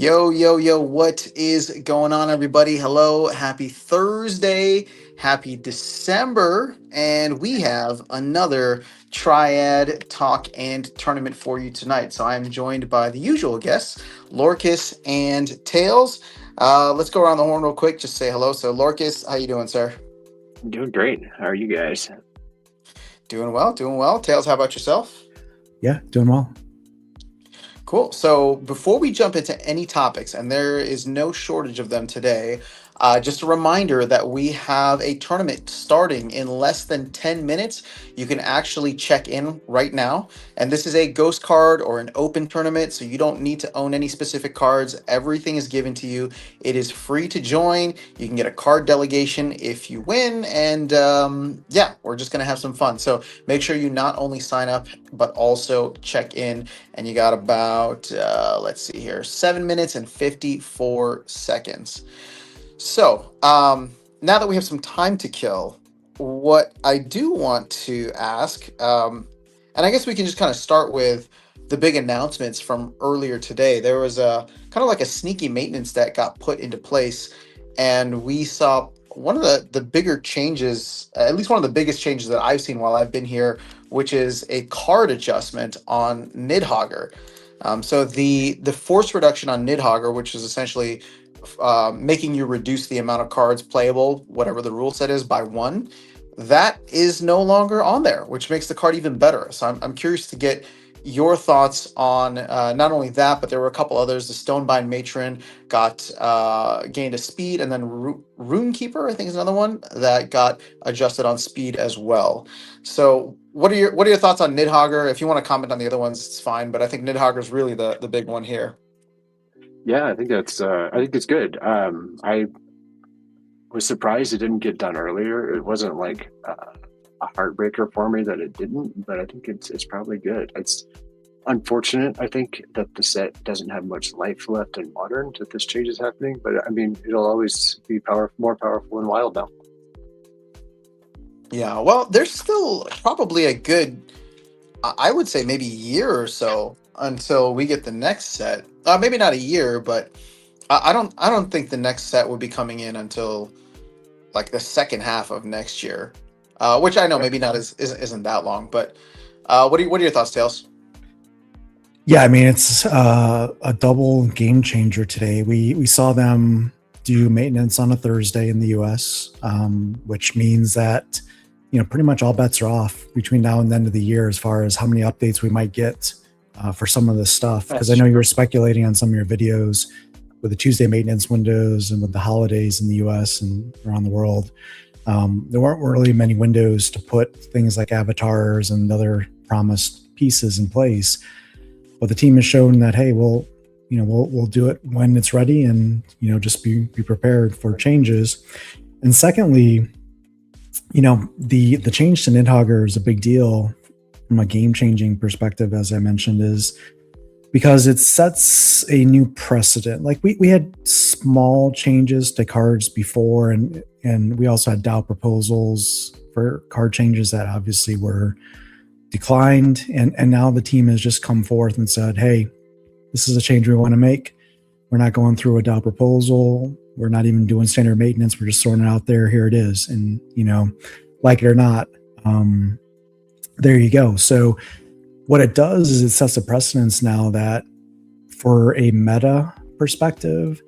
Yo, yo, yo, what is going on, everybody? Hello, happy Thursday, happy December, and we have another Triad talk and tournament for you tonight. So I'm joined by the usual guests, Lorcas and Tails. Let's go around the horn real quick, just say hello. So, Lorcas, how you doing, sir? I'm doing great. How are you guys? Doing well, doing well. Tails, how about yourself? Yeah, doing well. Cool. So before we jump into any topics, and there is no shortage of them today, just a reminder that we have a tournament starting in less than 10 minutes. You can actually check in right now. And this is a ghost card or an open tournament, so you don't need to own any specific cards. Everything is given to you. It is free to join. You can get a card delegation if you win. And yeah, we're just going to have some fun. So make sure you not only sign up, but also check in. And you got about, let's see here, 7 minutes and 54 seconds. So now that we have some time to kill, what I do want to ask, and I guess we can just kind of start with the big announcements from earlier today. There was a kind of like a sneaky maintenance that got put into place, and we saw one of the bigger changes, at least one of the biggest changes that I've seen while I've been here, which is a card adjustment on Nidhogger. So the force reduction on Nidhogger, which is essentially making you reduce the amount of cards playable, whatever the rule set is, by one, that is no longer on there, which makes the card even better. So I'm curious to get your thoughts on not only that, but there were a couple others. The Stonebind Matron got gained a speed, and then Runekeeper, I think, is another one that got adjusted on speed as well. So what are your thoughts on Nidhogger? If you want to comment on the other ones, it's fine. But I think Nidhogger is really the big one here. Yeah, I think it's good. I was surprised it didn't get done earlier. It wasn't like a heartbreaker for me that it didn't, but I think it's probably good. It's unfortunate, I think, that the set doesn't have much life left in modern that this change is happening. But I mean, it'll always be more powerful in wild now. Yeah, well, there's still probably a good, I would say maybe year or so until we get the next set. Maybe not a year, but I don't think the next set would be coming in until like the second half of next year, which I know maybe not isn't that long. But what are your thoughts, Tails? Yeah, I mean it's a double game changer today. We saw them do maintenance on a Thursday in the U.S., which means that pretty much all bets are off between now and the end of the year as far as how many updates we might get for some of this stuff. Because I know you were speculating on some of your videos with the Tuesday maintenance windows and with the holidays in the U.S. and around the world. There weren't really many windows to put things like avatars and other promised pieces in place. But the team has shown that, hey, we'll do it when it's ready, and just be prepared for changes. And secondly, the change to Nidhogger is a big deal from a game-changing perspective, as I mentioned, is because it sets a new precedent. Like we had small changes to cards before, and we also had DAO proposals for card changes that obviously were declined, and now the team has just come forth and said, hey, this is a change we want to make. We're not going through a DAO proposal. We're not even doing standard maintenance. We're just throwing it out there. Here it is. And, like it or not, there you go. So what it does is it sets a precedence now that for a meta perspective,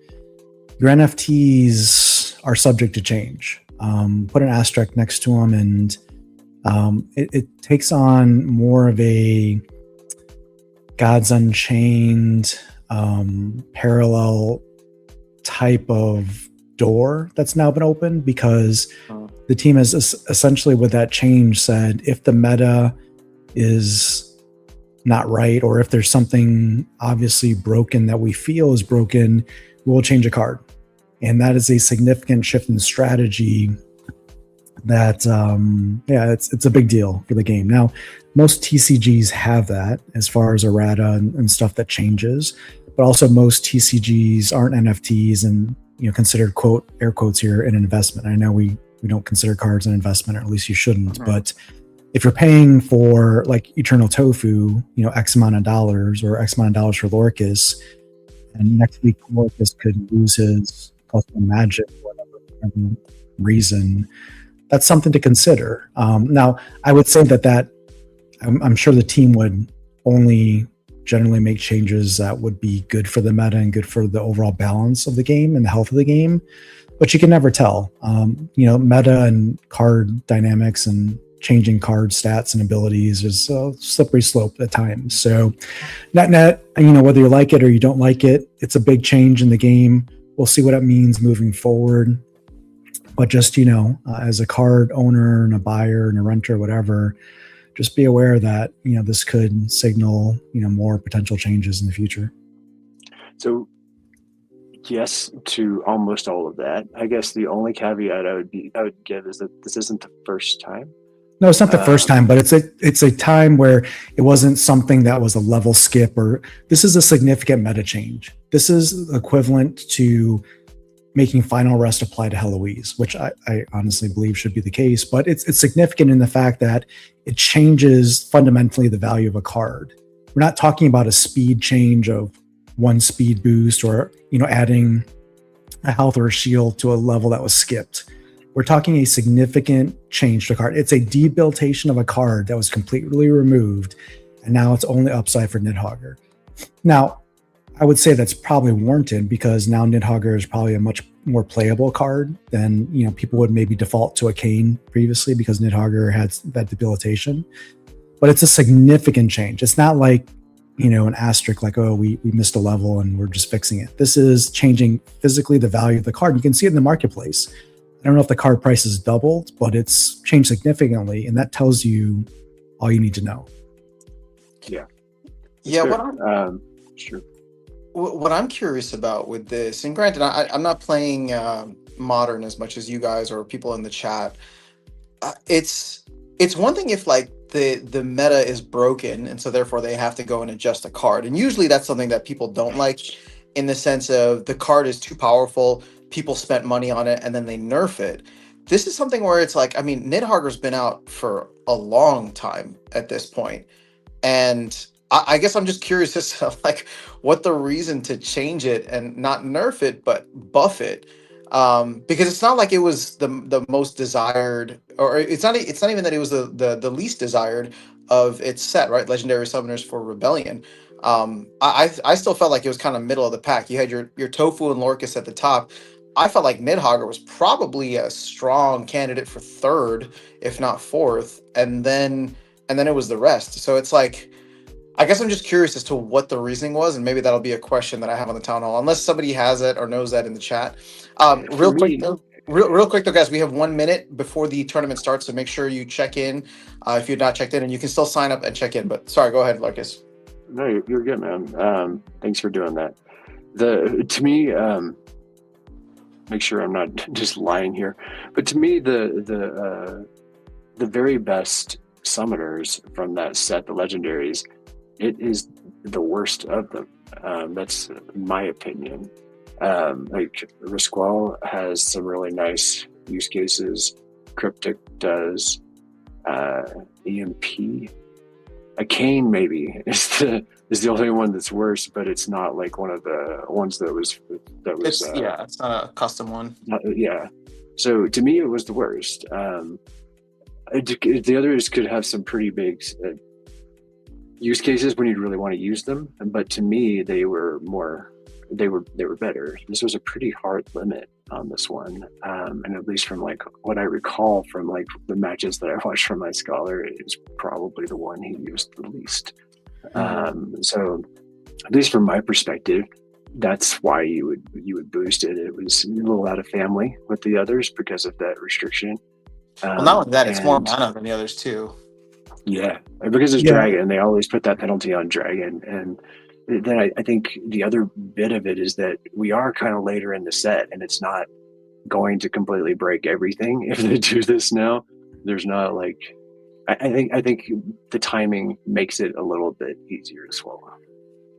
your NFTs are subject to change. Put an asterisk next to them, and it takes on more of a Gods Unchained parallel type of door that's now been opened, because the team has essentially, with that change, said if the meta is not right, or if there's something obviously broken that we feel is broken, we'll change a card. And that is a significant shift in strategy that it's a big deal for the game. Now, most TCGs have that as far as errata and stuff that changes, but also most TCGs aren't NFTs and considered, quote, air quotes here, an investment. I know we don't consider cards an investment, or at least you shouldn't. Right. But if you're paying for like Eternal Tofu, X amount of dollars, or X amount of dollars for Lorcas, and next week Morpheus could lose his custom magic for whatever reason. That's something to consider. Now, I would say that I'm sure the team would only generally make changes that would be good for the meta and good for the overall balance of the game and the health of the game. But you can never tell. Meta and card dynamics and changing card stats and abilities is a slippery slope at times. So net, whether you like it or you don't like it, it's a big change in the game. We'll see what it means moving forward. But just, as a card owner and a buyer and a renter, whatever, just be aware that, this could signal, more potential changes in the future. So yes to almost all of that. I guess the only caveat I would give is that this isn't the first time. No, it's not the first time, but it's a time where it wasn't something that was a level skip, or this is a significant meta change. This is equivalent to making Final Rest apply to Heloise, which I honestly believe should be the case, but it's significant in the fact that it changes fundamentally the value of a card. We're not talking about a speed change of one speed boost or, adding a health or a shield to a level that was skipped. We're talking a significant change to a card. It's a debilitation of a card that was completely removed, and now it's only upside for Nidhogger. Now, I would say that's probably warranted because now Nidhogger is probably a much more playable card than, people would maybe default to a Kane previously because Nidhogger had that debilitation. But it's a significant change. It's not like, an asterisk like, oh, we missed a level and we're just fixing it. This is changing physically the value of the card. You can see it in the marketplace. I don't know if the card price has doubled, but it's changed significantly, and that tells you all you need to know. Yeah. Yeah. Sure. What I'm curious about with this, and granted, I'm not playing Modern as much as you guys or people in the chat. It's one thing if like the meta is broken, and so therefore they have to go and adjust a card, and usually that's something that people don't like, in the sense of the card is too powerful. People spent money on it and then they nerf it. This is something where it's like, Nidhogger's been out for a long time at this point, and I guess I'm just curious as to like what the reason to change it and not nerf it but buff it, because it's not like it was the most desired, or it's not even that it was the least desired of its set, right? Legendary Summoners for Rebellion. I still felt like it was kind of middle of the pack. You had your Tofu and Lorcus at the top. I felt like Nidhogger was probably a strong candidate for third, if not fourth, and then it was the rest. So it's like, I guess I'm just curious as to what the reasoning was, and maybe that'll be a question that I have on the town hall, unless somebody has it or knows that in the chat. Real quick though, guys, we have 1 minute before the tournament starts, so make sure you check in if you're not checked in, and you can still sign up and check in. But sorry, go ahead, Lucas. No, you're good, man. Thanks for doing that. To me, make sure I'm not just lying here, but to me, the very best summoners from that set, the legendaries, it is the worst of them. That's my opinion. Like Risqual has some really nice use cases. Cryptic does. EMP. A Kane maybe is the only one that's worse, but it's not like one of the ones that was. It's not a custom one. Yeah. So to me, it was the worst. The others could have some pretty big use cases when you'd really want to use them, but to me, they were better. This was a pretty hard limit on this one, and at least from like what I recall from like the matches that I watched from my scholar, it was probably the one he used the least. So at least from my perspective, that's why you would boost it. It was a little out of family with the others because of that restriction. Well, not only that, it's more mana than the others too. Yeah, because it's Dragon, they always put that penalty on Dragon. And then I think the other bit of it is that we are kind of later in the set, and it's not going to completely break everything if they do this now. There's not like, I think the timing makes it a little bit easier to swallow.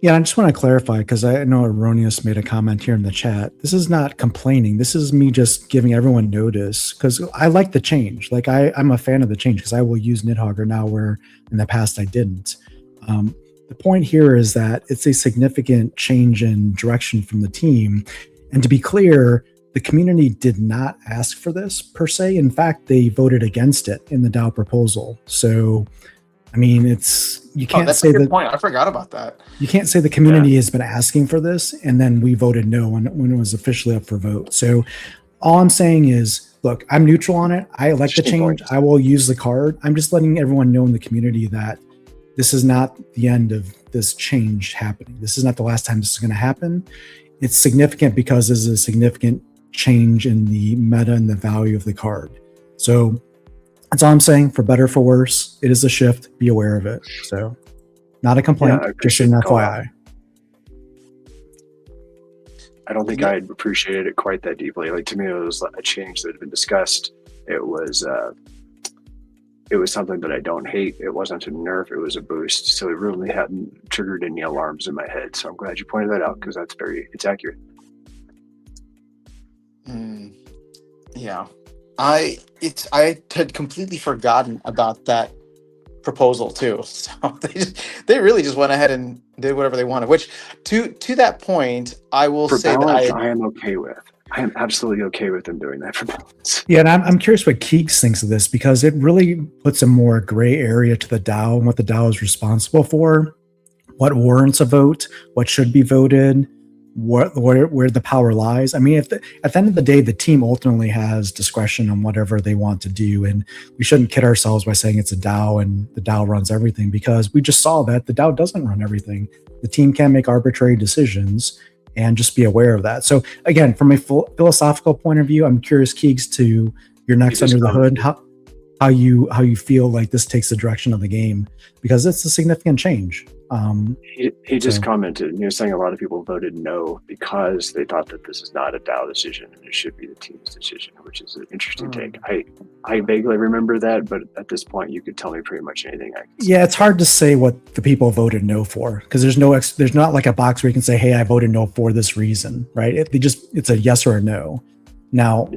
Yeah, I just want to clarify, because I know Erroneous made a comment here in the chat. This is not complaining. This is me just giving everyone notice, because I like the change. Like, I'm a fan of the change, because I will use Nidhogger now where in the past I didn't. the point here is that it's a significant change in direction from the team. And to be clear, the community did not ask for this per se. In fact, they voted against it in the DAO proposal. So, I mean, you can't that's say a good that point. I forgot about that. you can't say the community has been asking for this and then we voted no when it was officially up for vote. So all I'm saying is, look, I'm neutral on it. I like the change. I will use the card. I'm just letting everyone know in the community that this is not the end of this change happening. This is not the last time this is going to happen. It's significant because there's a significant change in the meta and the value of the card. So that's all I'm saying. For better or for worse, it is a shift. Be aware of it. So not a complaint, just an FYI. I don't think I appreciated it quite that deeply. Like, to me, it was a change that had been discussed. It was something that I don't hate. It wasn't a nerf, it was a boost. So it really hadn't triggered any alarms in my head. So I'm glad you pointed that out because it's accurate. Yeah. I had completely forgotten about that proposal too. So they really just went ahead and did whatever they wanted, which to that point, I will say balance, that I am okay with. I am absolutely okay with them doing that for balance. Yeah, and I'm curious what Keeks thinks of this because it really puts a more gray area to the DAO and what the DAO is responsible for, what warrants a vote, what should be voted, where the power lies. I mean, at the end of the day, the team ultimately has discretion on whatever they want to do, and we shouldn't kid ourselves by saying it's a DAO and the DAO runs everything because we just saw that the DAO doesn't run everything. The team can make arbitrary decisions. And just be aware of that. So again, from a philosophical point of view, I'm curious, Keegs, to your next under the hood, how you feel like this takes the direction of the game because it's a significant change. He just commented, saying a lot of people voted no because they thought that this is not a DAO decision and it should be the team's decision, which is an interesting take. I vaguely remember that, but at this point, you could tell me pretty much anything. Yeah, it's hard to say what the people voted no for because there's not like a box where you can say, "Hey, I voted no for this reason," right? It's a yes or a no. Now,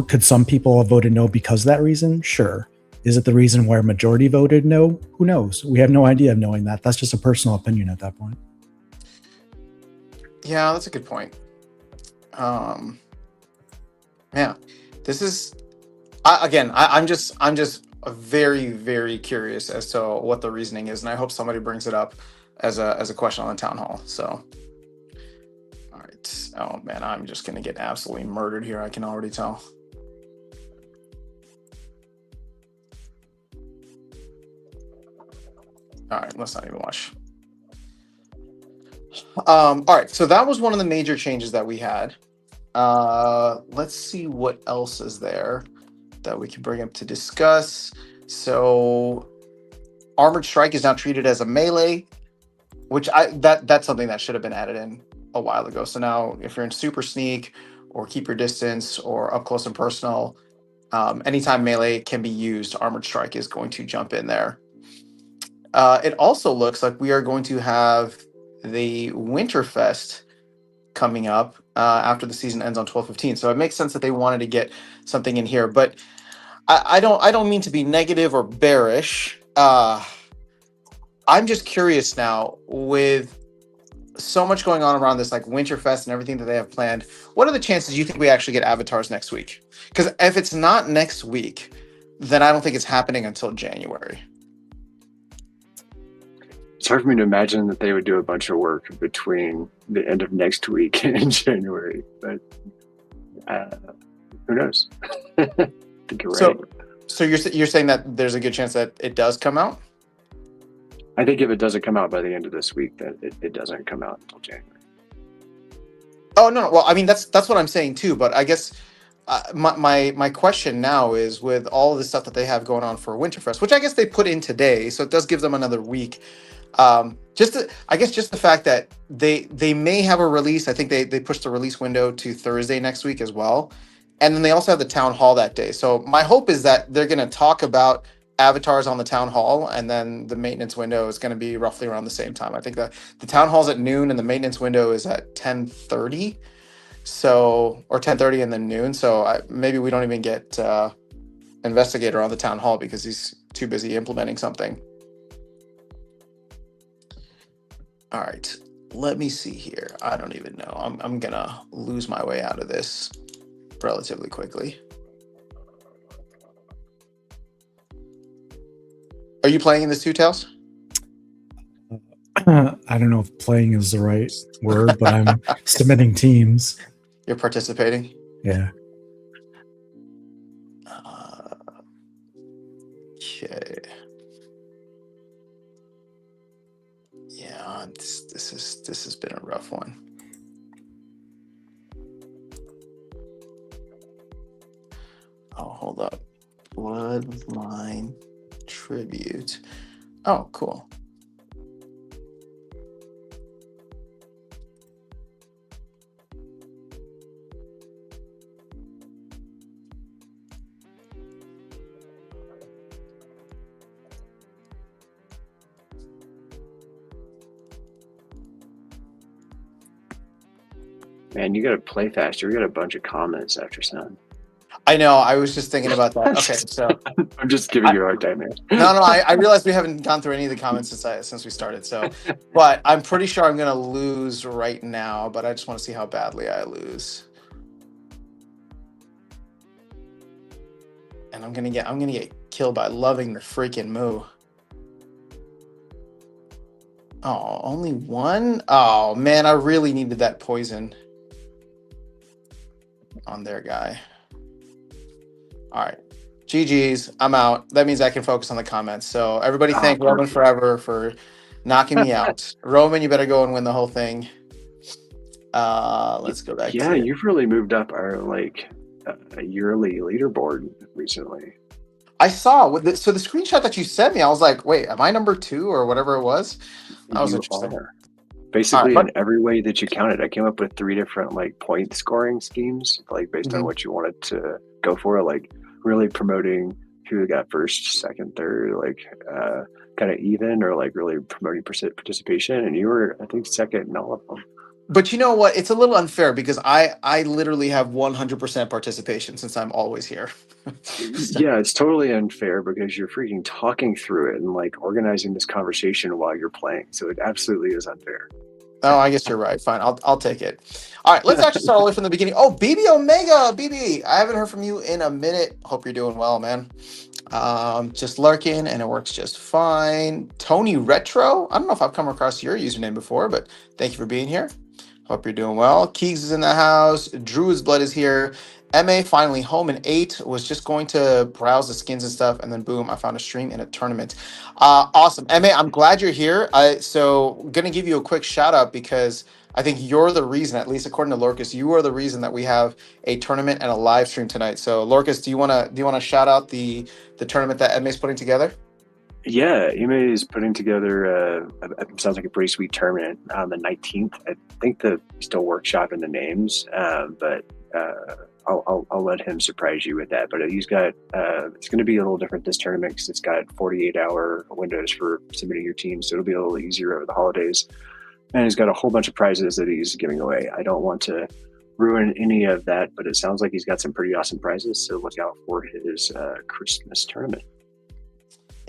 could some people have voted no because of that reason? Sure. Is it the reason why a majority voted no? Who knows? We have no idea of knowing that. That's just a personal opinion at that point. Yeah, that's a good point. Yeah, this is I'm just very, very curious as to what the reasoning is, and I hope somebody brings it up as a question on the town hall. So, all right. Oh man, I'm just gonna get absolutely murdered here. I can already tell. All right, let's not even watch. All right, so that was one of the major changes that we had. Let's see what else is there that we can bring up to discuss. So, Armored Strike is now treated as a melee, which that's something that should have been added in a while ago. So now, if you're in Super Sneak or Keep Your Distance or Up Close and Personal, anytime melee can be used, Armored Strike is going to jump in there. It also looks like we are going to have the Winterfest coming up after the season ends on 12/15. So it makes sense that they wanted to get something in here. But I don't mean to be negative or bearish. I'm just curious now with so much going on around this, like Winterfest and everything that they have planned. What are the chances you think we actually get avatars next week? Because if it's not next week, then I don't think it's happening until January. It's hard for me to imagine that they would do a bunch of work between the end of next week and January, but who knows? I think you're right. So you're saying that there's a good chance that it does come out? I think if it doesn't come out by the end of this week, then it doesn't come out until January. Oh no! Well, I mean that's what I'm saying too. But I guess my question now is with all of the stuff that they have going on for Winterfest, which I guess they put in today, so it does give them another week. Just the fact that they may have a release. I think they pushed the release window to Thursday next week as well, and then they also have the town hall that day. So my hope is that they're going to talk about avatars on the town hall, and then the maintenance window is going to be roughly around the same time. I think the town hall's at noon, and the maintenance window is at 10:30. So, or 10:30 and then noon. So maybe we don't even get Investigator on the town hall because he's too busy implementing something. All right. Let me see here. I don't even know. I'm gonna lose my way out of this relatively quickly. Are you playing in this Two Tails? I don't know if playing is the right word, but I'm submitting teams. You're participating? Yeah. Okay. Yeah, this has been a rough one. Oh, hold up. Bloodline tribute. Oh, cool. Man, you gotta play faster. We got a bunch of comments after some. I know. I was just thinking about that. Okay, so I'm just giving you a hard time, man. no. I realized we haven't gone through any of the comments since we started. So, but I'm pretty sure I'm gonna lose right now. But I just want to see how badly I lose. And I'm gonna get killed by loving the freaking moo. Oh, only one? Oh man, I really needed that poison on their guy. All right. GG's. I'm out. That means I can focus on the comments. So everybody thank Roman Perfect. forever for knocking me out. Roman, you better go and win the whole thing. Let's go back Yeah, to you've really moved up our yearly leaderboard recently. I saw with the screenshot that you sent me, I was like, wait, am I number 2 or whatever it was? That was You interesting. are. Basically, All right, in every way that you counted, I came up with 3 different like point scoring schemes, like based on Mhm. what you wanted to go for, like really promoting who got first, second, third, like kind of even, or like really promoting participation. And you were, I think, second in all of them. But you know what? It's a little unfair because I literally have 100% participation since I'm always here. So- Yeah, it's totally unfair because you're freaking talking through it and like organizing this conversation while you're playing. So it absolutely is unfair. Oh, I guess you're right. Fine, I'll take it. All right, let's actually start all the way from the beginning. Oh, BB Omega, BB, I haven't heard from you in a minute. Hope you're doing well, man. Just lurking, and it works just fine. Tony Retro, I don't know if I've come across your username before, but thank you for being here. Hope you're doing well. Keegs is in the house. Drew's Blood is here. MA finally home in 8. Was just going to browse the skins and stuff, and then boom, I found a stream in a tournament. Awesome. MA, I'm glad you're here. So gonna give you a quick shout out because I think you're the reason, at least according to Lorcas, you are the reason that we have a tournament and a live stream tonight. So Lorcas, do you wanna shout out the tournament that MA is putting together? Yeah, Ime is putting together sounds like a pretty sweet tournament on the 19th. I think he's still workshopping the names, but I'll let him surprise you with that. But he's got it's going to be a little different this tournament because it's got 48-hour windows for submitting your team, so it'll be a little easier over the holidays. And he's got a whole bunch of prizes that he's giving away. I don't want to ruin any of that, but it sounds like he's got some pretty awesome prizes. So look out for his Christmas tournament.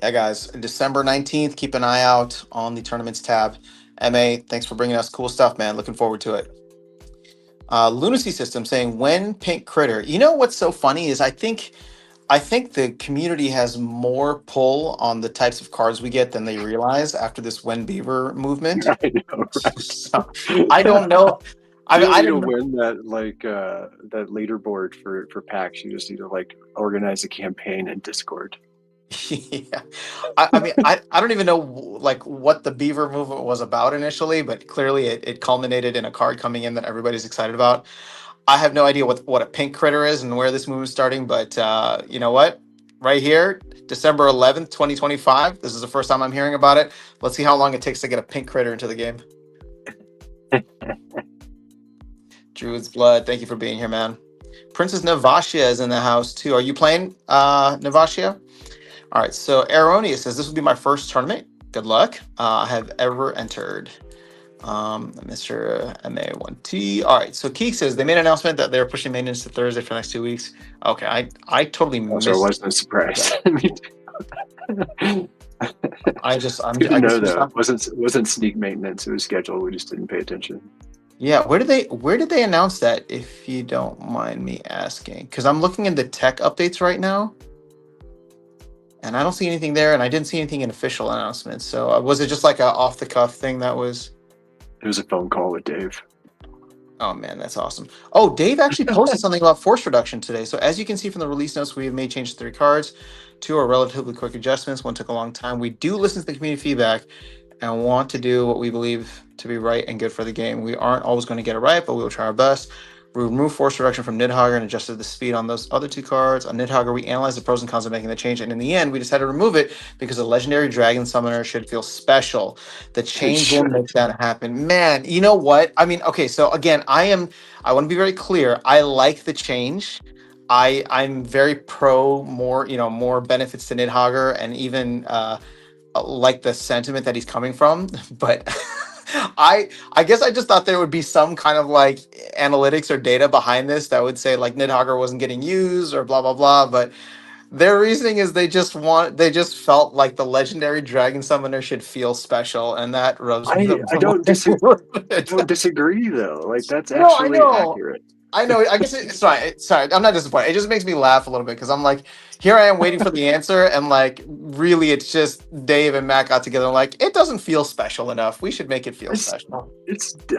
Yeah, guys, December 19th. Keep an eye out on the tournaments tab. MA, thanks for bringing us cool stuff, man. Looking forward to it. Lunacy System saying, when Pink Critter. You know what's so funny is I think the community has more pull on the types of cards we get than they realize after this When Beaver movement. I know, right? So, I don't know. You don't I need to didn't win that that leaderboard for packs. You just need to like organize a campaign in Discord. Yeah, I mean, I don't even know like what the Beaver movement was about initially, but clearly it culminated in a card coming in that everybody's excited about. I have no idea what a pink critter is and where this move's starting, but you know what? Right here, December 11th, 2025. This is the first time I'm hearing about it. Let's see how long it takes to get a pink critter into the game. Druid's Blood, thank you for being here, man. Princess Navashia is in the house too. Are you playing Navashia? All right, so Aronia says, this will be my first tournament. Good luck. I have ever entered. Mr. MA1T. All right, so Keek says, they made an announcement that they're pushing maintenance to Thursday for the next 2 weeks. Okay, I totally missed. So it wasn't a surprise. Good to I know guess though. It wasn't sneak maintenance. It was scheduled. We just didn't pay attention. yeah. Where did they announce that? If you don't mind me asking, because I'm looking in the tech updates right now, and I don't see anything there, and I didn't see anything in official announcements. So was it just like a off the cuff thing that was? It was a phone call with Dave. Oh man, that's awesome. Oh, Dave actually posted something about force reduction today. So as you can see from the release notes, we have made changes to 3 cards. 2 are relatively quick adjustments. 1 took a long time. We do listen to the community feedback and want to do what we believe to be right and good for the game. We aren't always going to get it right, but we will try our best. We removed force reduction from Nidhogger and adjusted the speed on those other 2 cards. On Nidhogger, we analyzed the pros and cons of making the change, and in the end, we decided to remove it because a legendary dragon summoner should feel special. The It change will should. make that happen. Man, you know what? I mean, okay, so again, I want to be very clear. I like the change. I'm very pro more, more benefits to Nidhogger and even like the sentiment that he's coming from, but I guess I just thought there would be some kind of like analytics or data behind this that would say like Nidhogger wasn't getting used or blah blah blah. But their reasoning is they just felt like the legendary dragon summoner should feel special, and that rubs me the I don't I wrong. don't disagree though. Like that's No, I actually know. accurate. I know. I guess sorry. I'm not disappointed. It just makes me laugh a little bit because I'm like, here I am waiting for the answer, and like, really, it's just Dave and Matt got together. And like, it doesn't feel special enough. We should make it feel It's, special.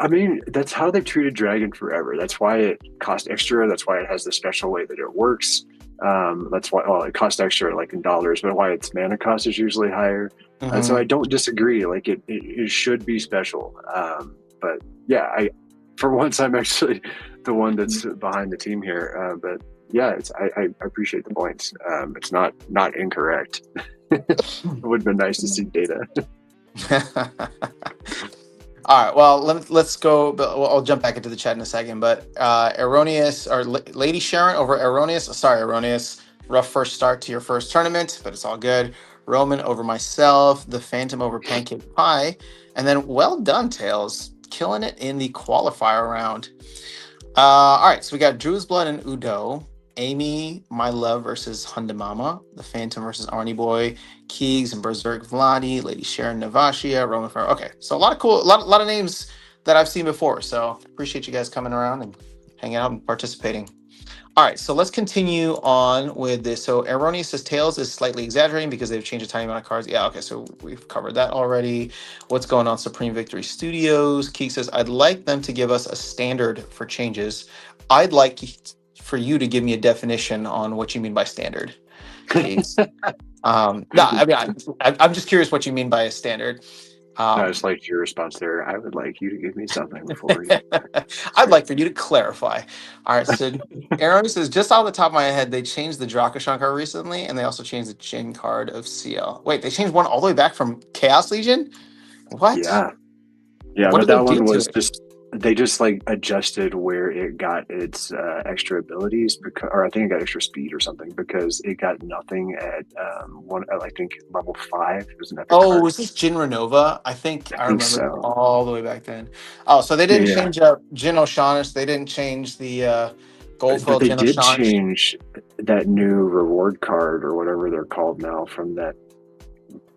I mean, that's how they've treated Dragon forever. That's why it costs extra. That's why it has the special way that it works. That's why, well, it costs extra like in dollars, but why its mana cost is usually higher. So Mhm. I don't disagree. Like it should be special. But yeah, for once, I'm actually the one that's behind the team here. But yeah, I appreciate the points. It's not incorrect. It would have been nice to see data. All right. Well, let's go. I'll jump back into the chat in a second. But Erroneous or Lady Sharon over Erroneous. Sorry, Erroneous. Rough first start to your first tournament, but it's all good. Roman over myself. The Phantom over Pancake Pie, and then well done, Tails, killing it in the qualifier round. All right. So we got Drew's Blood and Udo. Amy, my love versus Hyundai Mama. The Phantom versus Arnie Boy. Keegs and Berserk Vladi, Lady Sharon Navashia, Roman Farrow. Okay, so a lot of cool, lot of names that I've seen before. So appreciate you guys coming around and hanging out and participating. All right, so let's continue on with this. So Erroneous says Tails is slightly exaggerating because they've changed a tiny amount of cards. Yeah, okay, so we've covered that already. What's going on, Supreme Victory Studios? Keek says, I'd like them to give us a standard for changes. I'd like for you to give me a definition on what you mean by standard, Keeks. No, I mean, I'm just curious what you mean by a standard. No, it's like your response there. I would like you to give me something before you. I'd like for you to clarify. All right, so Aaron says, just off the top of my head, they changed the Drakashan card recently, and they also changed the Jin card of CL. Wait, they changed one all the way back from Chaos Legion? What? Yeah, yeah, What but did they that do one to was it? just they just like adjusted where it got its extra abilities because, or I think it got extra speed or something because it got nothing at one. I think level 5. It was an epic Oh, card. was this Jin Renova? I think I I think remember that so. all the way back then. Oh, so they Yeah, didn't yeah. change up Jin O'Shaughnessy. They didn't change the gold But foil they Jin did O'Shaughnessy. change that new reward card or whatever they're called now from that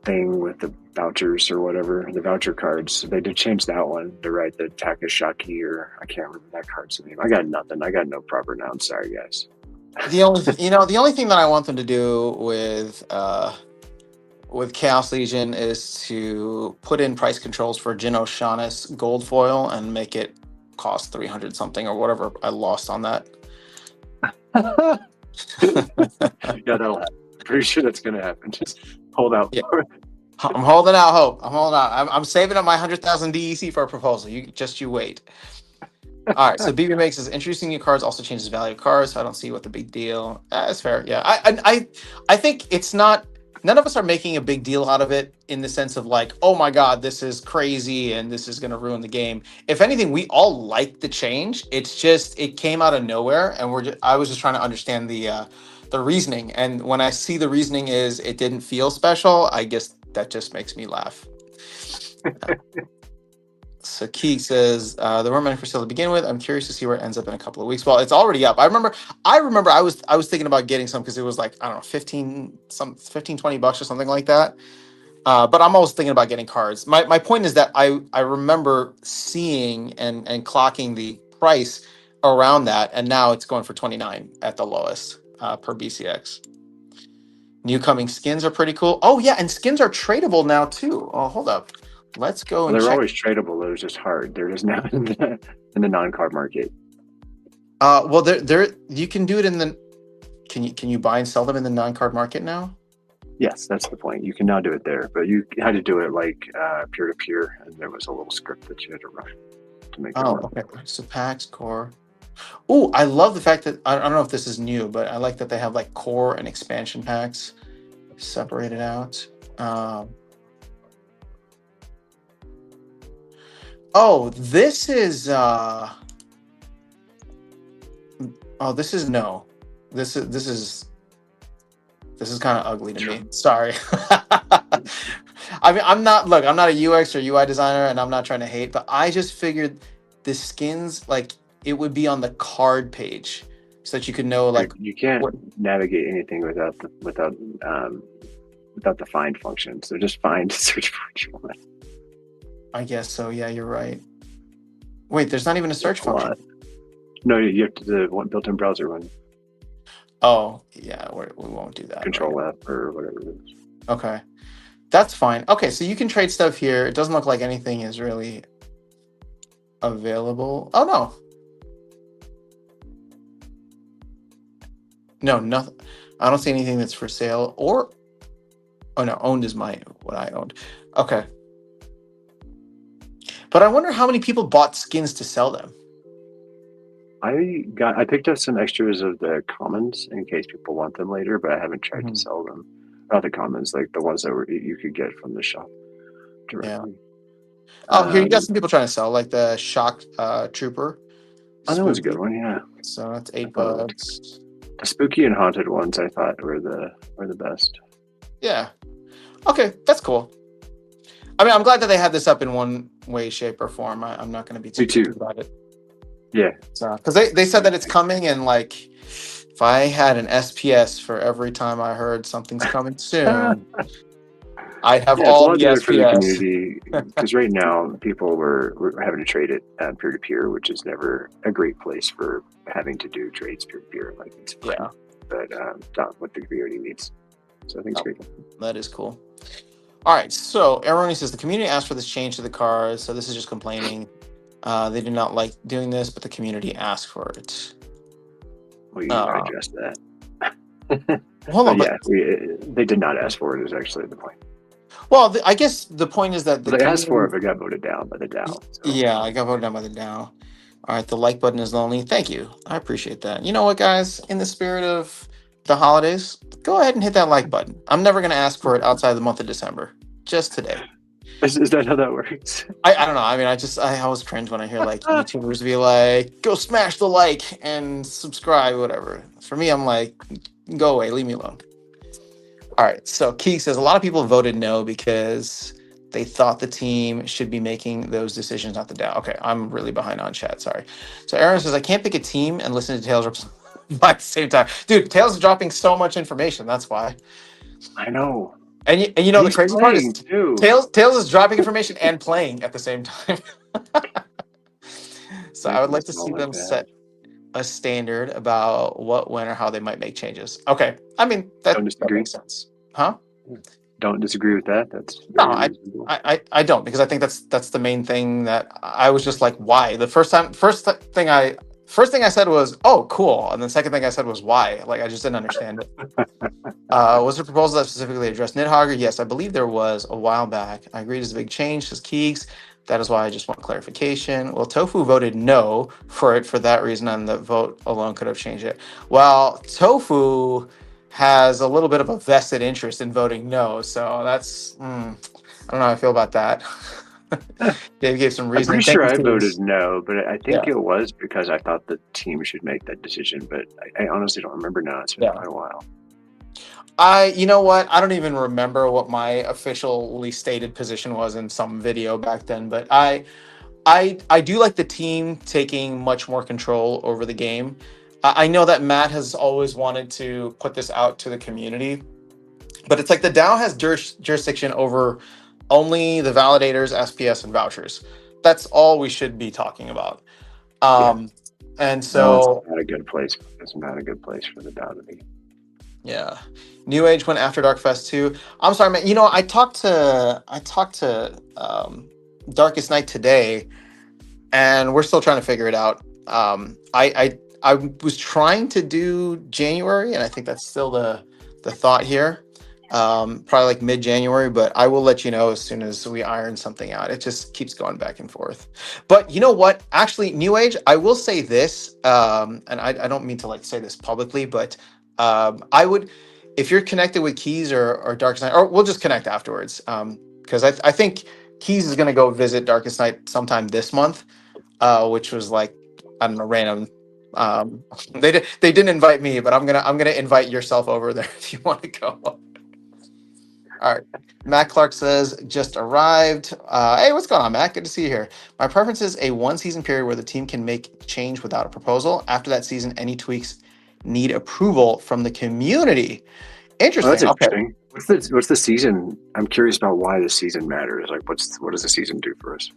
thing with the vouchers or whatever, the voucher cards. They did change that one to write the Takashaki, or I can't remember that card's name. I got nothing. I got no proper noun. Sorry, guys. The only thing that I want them to do with Chaos Legion is to put in price controls for Jin O'Shaughnessy gold foil and make it cost 300 something or whatever I lost on that. Yeah, that'll happen. Pretty sure that's gonna happen. Just hold out Yeah. for it. I'm holding out hope. I'm holding out. I'm saving up my 100,000 DEC for a proposal. You wait. All right. So BB makes says introducing new cards also changes the value of cards. So I don't see what the big deal. That's fair. Yeah. I think it's not. None of us are making a big deal out of it in the sense of like, oh my god, this is crazy and this is going to ruin the game. If anything, we all like the change. It's just it came out of nowhere, and I was just trying to understand the reasoning. And when I see the reasoning is it didn't feel special, I guess that just makes me laugh. So Keeg says there weren't many for sale to begin with. I'm curious to see where it ends up in a couple of weeks. Well, it's already up. I remember I was thinking about getting some because it was like, I don't know, 15 $20 or something like that. But I'm always thinking about getting cards. My point is that I remember seeing and clocking the price around that, and now it's going for 29 at the lowest per BCX. New coming skins are pretty cool. Oh yeah, and skins are tradable now too. Oh, hold up. Let's go Well, and they're check. always tradable. They're just hard. They're just now in the non-card market. Well, there you can do it in the. Can you buy and sell them in the non-card market now? Yes, that's the point. You can now do it there, but you had to do it like peer-to-peer, and there was a little script that you had to run to make it Oh, work. okay. So packs core. Oh, I love the fact that I don't know if this is new, but I like that they have like core and expansion packs separated out. Oh, this is oh, this is no. This is kind of ugly to me. Sorry. I mean, I'm not a UX or UI designer and I'm not trying to hate, but I just figured the skins like it would be on the card page so that you could know like You can't what navigate anything without the find function. So just find search for what you want. I guess so. Yeah, you're right. Wait, there's not even a search function. No, you have to the one built-in browser one. Oh, yeah, we won't do that. Control right? F or whatever it is. Okay. That's fine. Okay, so you can trade stuff here. It doesn't look like anything is really available. Oh no. No, nothing. I don't see anything that's for sale or oh no, owned is what I owned. Okay. But I wonder how many people bought skins to sell them. I picked up some extras of the commons in case people want them later, but I haven't tried to sell them. Not the commons, like the ones that you could get from the shop directly. Oh, here you got some people trying to sell, like the Shock Trooper. Oh, that was a good one, yeah. So that's $8. The spooky and haunted ones I thought were the best. Yeah. Okay, that's cool. I mean, I'm glad that they had this up in one way, shape, or form. I'm not going to be too picky about it. Yeah. So, because they said that it's coming, and like, if I had an SPS for every time I heard something's coming soon, I'd have all the SPS. For the community, because right now people were having to trade it peer to peer, which is never a great place for having to do trades peer to peer. Like it's fun, but not what the community needs. So I think it's great. That is cool. All right, so Aroni says the community asked for this change to the cars, so this is just complaining. They did not like doing this, but the community asked for it. We addressed that. Hold on, they did not ask for it. Is actually the point. Well, I guess the point is that they asked for it, but got voted down by the DAO. So. Yeah, I got voted down by the DAO. All right, the like button is lonely. Thank you. I appreciate that. You know what, guys? In the spirit of the holidays, go ahead and hit that like button. I'm never going to ask for it outside the month of December. Just today. Is that how that works? I don't know. I mean, I always cringe when I hear like YouTubers be like, go smash the like and subscribe, whatever. For me, I'm like, go away, leave me alone. All right, so Key says a lot of people voted no because they thought the team should be making those decisions, not the DAO. Okay, I'm really behind on chat. Sorry. So Aaron says I can't pick a team and listen to Tails at the same time. Dude, Tails is dropping so much information. That's why. I know. And you know the crazy part is Tails is dropping information and playing at the same time. So I would like to see them set a standard about what, when, or how they might make changes. Okay, I mean that makes sense, huh? Don't disagree with that. That's no, I don't, because I think that's the main thing that I was just like, why? The first thing I said was, oh, cool, and the second thing I said was, why? Like I just didn't understand it. Was there a proposal that specifically addressed Nidhogger? Yes, I believe there was a while back. I agreed it's a big change, says Keegs. That is why I just want clarification. Well, Tofu voted no for it for that reason, and the vote alone could have changed it. Well, Tofu has a little bit of a vested interest in voting no, so that's I don't know how I feel about that. Dave gave some reason. I'm pretty sure I voted no, but I think it was because I thought the team should make that decision, but I honestly don't remember now. It's been quite a while. You know what? I don't even remember what my officially stated position was in some video back then, but I do like the team taking much more control over the game. I know that Matt has always wanted to put this out to the community, But it's like the DAO has jurisdiction over only the validators, SPS, and vouchers. That's all we should be talking about. Yeah. And No, it's so not a good place. It's not a good place for the DAO to be. yeah, New Age went after Dark Fest too. I'm sorry, man. I talked to Darkest Night today, and we're still trying to figure it out. I was trying to do January, and I think that's still the thought here. Probably like mid-January, but I will let you know as soon as we iron something out. It just keeps going back and forth. But you know what? Actually, New Age, I will say this, and I don't mean to like say this publicly, but I would, if you're connected with Keys or Darkest Night, or we'll just connect afterwards, because I think Keys is going to go visit Darkest Night sometime this month, which was like, I don't know, random. They didn't invite me, but I'm gonna invite yourself over there if you want to go. All right. Matt Clark says, just arrived. Hey, what's going on, Matt? Good to see you here. My preference is a one season period where the team can make change without a proposal. After that season, any tweaks need approval from the community. Oh, Interesting. that's Okay. interesting. What's the season? I'm curious about why the season matters. Like, what does the season do for us?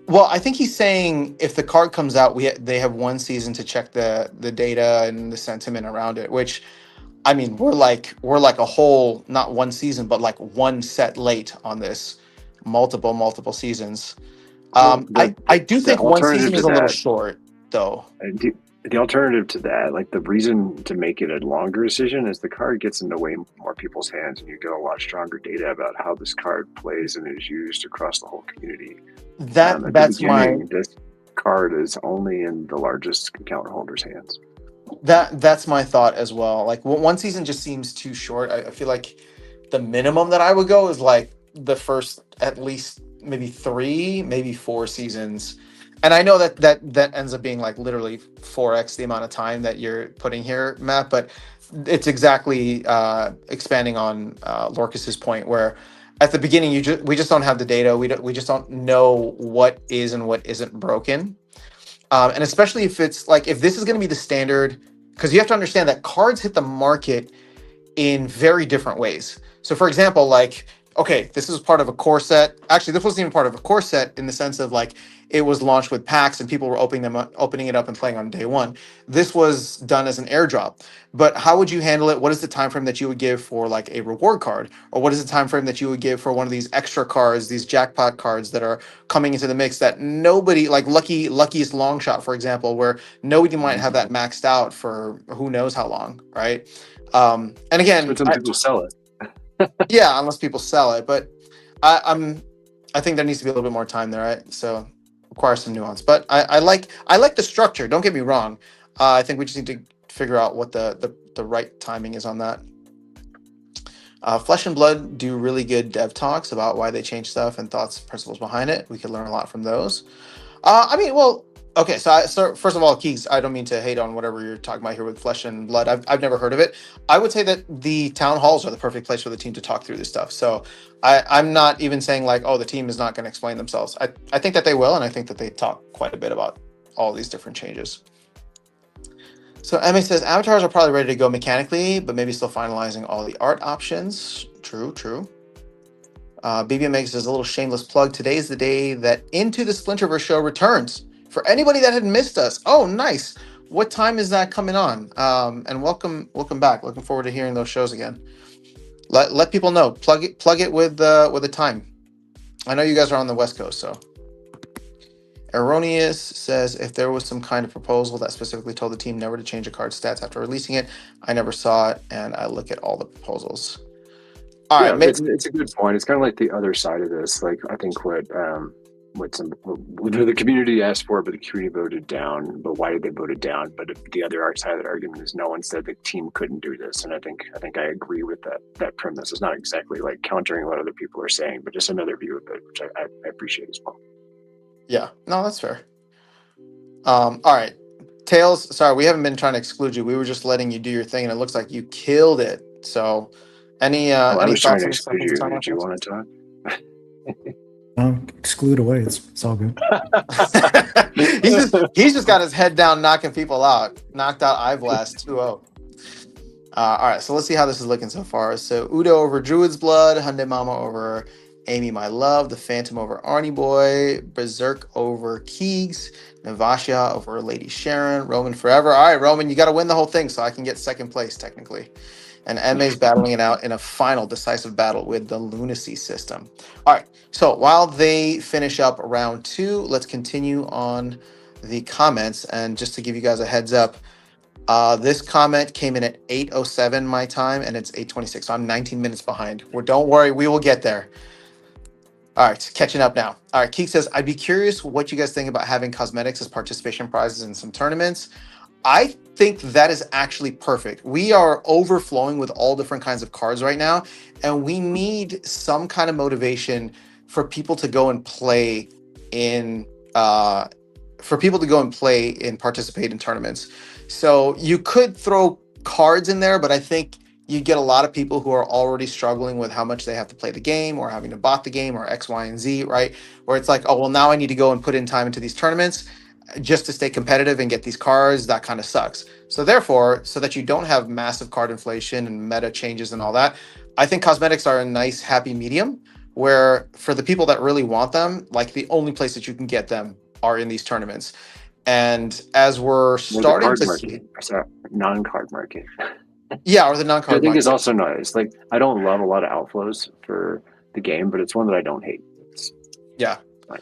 Well, I think he's saying if the card comes out, they have one season to check the data and the sentiment around it, which I mean, we're like a whole, not one season, but like one set late on this, multiple seasons. Well, I do the think one alternative season to is a little that, short, though. the alternative to that, like the reason to make it a longer decision is the card gets into way more people's hands, and you get a lot stronger data about how this card plays and is used across the whole community. At the That's my beginning, this card is only in the largest account holders' hands. that's my thought as well. Like one season just seems too short. I feel like the minimum that I would go is like the first at least maybe 3, maybe 4 seasons. And I know that ends up being like literally 4x the amount of time that you're putting here, Matt. But it's exactly expanding on Lorcas's point, where at the beginning we just don't have the data. We just don't know what is and what isn't broken. And especially if it's like if this is going to be the standard, because you have to understand that cards hit the market in very different ways. So, for example, like, okay, this is part of a core set. Actually, this wasn't even part of a core set in the sense of like it was launched with packs and people were opening it up and playing on day one. This was done as an airdrop. But how would you handle it? What is the time frame that you would give for like a reward card, or what is the time frame that you would give for one of these extra cards, these jackpot cards that are coming into the mix that nobody like luckiest long shot, for example, where nobody might have that maxed out for who knows how long, right? And again, But some people sell it. yeah, unless people sell it. But I think there needs to be a little bit more time there, right? So requires some nuance. But I like the structure. Don't get me wrong. I think we just need to figure out what the right timing is on that. Flesh and Blood do really good dev talks about why they change stuff and thoughts, principles behind it. We could learn a lot from those. I mean, well, okay. So first of all, Keeks, I don't mean to hate on whatever you're talking about here with Flesh and Blood. I've never heard of it. I would say that the town halls are the perfect place for the team to talk through this stuff. So I'm not even saying like, oh, the team is not going to explain themselves. I think that they will, and I think that they talk quite a bit about all these different changes. So Emma says avatars are probably ready to go mechanically, but maybe still finalizing all the art options. True. BBMX says a little shameless plug. Today is the day that Into the Splinterverse show returns. For anybody that had missed us, oh, nice. What time is that coming on? And welcome back. Looking forward to hearing those shows again. Let people know. Plug it with the time. I know you guys are on the West Coast, so. Erroneous says if there was some kind of proposal that specifically told the team never to change a card's stats after releasing it, I never saw it, and I look at all the proposals. All right, It's a good point. It's kind of like the other side of this. Like I think what the community asked for, but the community voted down. But why did they vote it down? But the other side of that argument is no one said the team couldn't do this, and I think I agree with that premise. It's not exactly like countering what other people are saying, but just another view of it, which I appreciate as well. Yeah, no, that's fair. All right, Tails. Sorry, we haven't been trying to exclude you. We were just letting you do your thing, and it looks like you killed it. So, any I was trying thoughts to on exclude you. Did you want to talk? Exclude away. It's all good. he's just got his head down, knocking people out. Knocked out Eyeblast 2-0. All right, so let's see how this is looking so far. So Udo over Druid's Blood, Hyundai Mama over Amy My Love, The Phantom over Arnie Boy, Berserk over Keegs, Navasha over Lady Sharon, Roman Forever. All right, Roman, you got to win the whole thing so I can get second place technically. And Emme's battling it out in a final decisive battle with the Lunacy system. All right, so while they finish up round two, let's continue on the comments. And just to give you guys a heads up, this comment came in at 8:07 my time, and it's 8:26. So I'm 19 minutes behind. Well, don't worry, we will get there. All right, catching up now. All right, Keek says, I'd be curious what you guys think about having cosmetics as participation prizes in some tournaments. I think that is actually perfect. We are overflowing with all different kinds of cards right now, and we need some kind of motivation for people to go and play in participate in tournaments. So you could throw cards in there, but I think you get a lot of people who are already struggling with how much they have to play the game or having to bot the game or X, Y, and Z, right? Where it's like, oh, well, now I need to go and put in time into these tournaments just to stay competitive and get these cards. That kind of sucks. So therefore, so that you don't have massive card inflation and meta changes and all that, I think cosmetics are a nice happy medium where for the people that really want them, like the only place that you can get them are in these tournaments. And as we're Or the starting card to market, sorry, non-card market. yeah, or the I non-card think is market. also nice. Like I don't love a lot of outflows for the game, but it's one that I don't hate. It's Yeah. fine.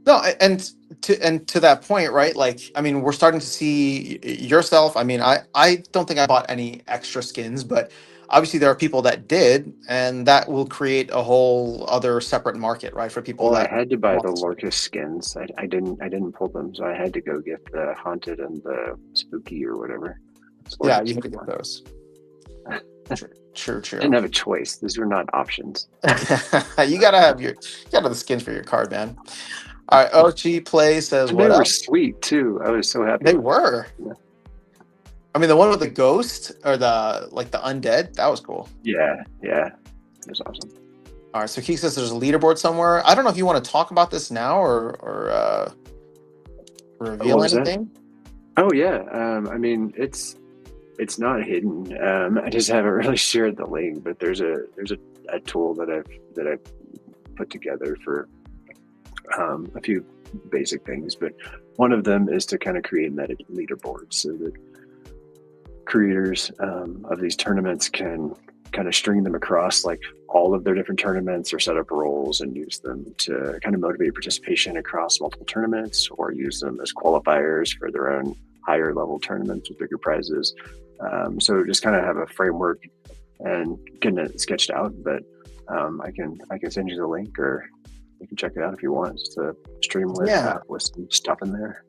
No, and to that point, right? Like, I mean, we're starting to see yourself. I mean, I don't think I bought any extra skins, but obviously there are people that did, and that will create a whole other separate market, right? For people Well, I that had to buy want the this. Lorcus skins. I didn't pull them, so I had to go get the haunted and the spooky or whatever. It's Yeah, Lorcus you have to one. get those. True. Didn't have a choice. These were not options. You gotta have the skins for your card, man. All right, OG Play says, And "What they were up?" sweet too. I was so happy They with them. were. Yeah. I mean, the one with the ghost or the undead, that was cool. Yeah, it was awesome. All right, so Keith says there's a leaderboard somewhere. I don't know if you want to talk about this now or What reveal was that? anything. Oh yeah. I mean, it's not hidden. I just haven't really shared the link, but there's a tool that I've put together for a few basic things, but one of them is to kind of create meta leaderboards so that creators of these tournaments can kind of string them across like all of their different tournaments or set up roles and use them to kind of motivate participation across multiple tournaments or use them as qualifiers for their own higher level tournaments with bigger prizes. So just kind of have a framework and getting it sketched out, but I can send you the link or you can check it out if you want. It's a Streamlit with some stuff in there.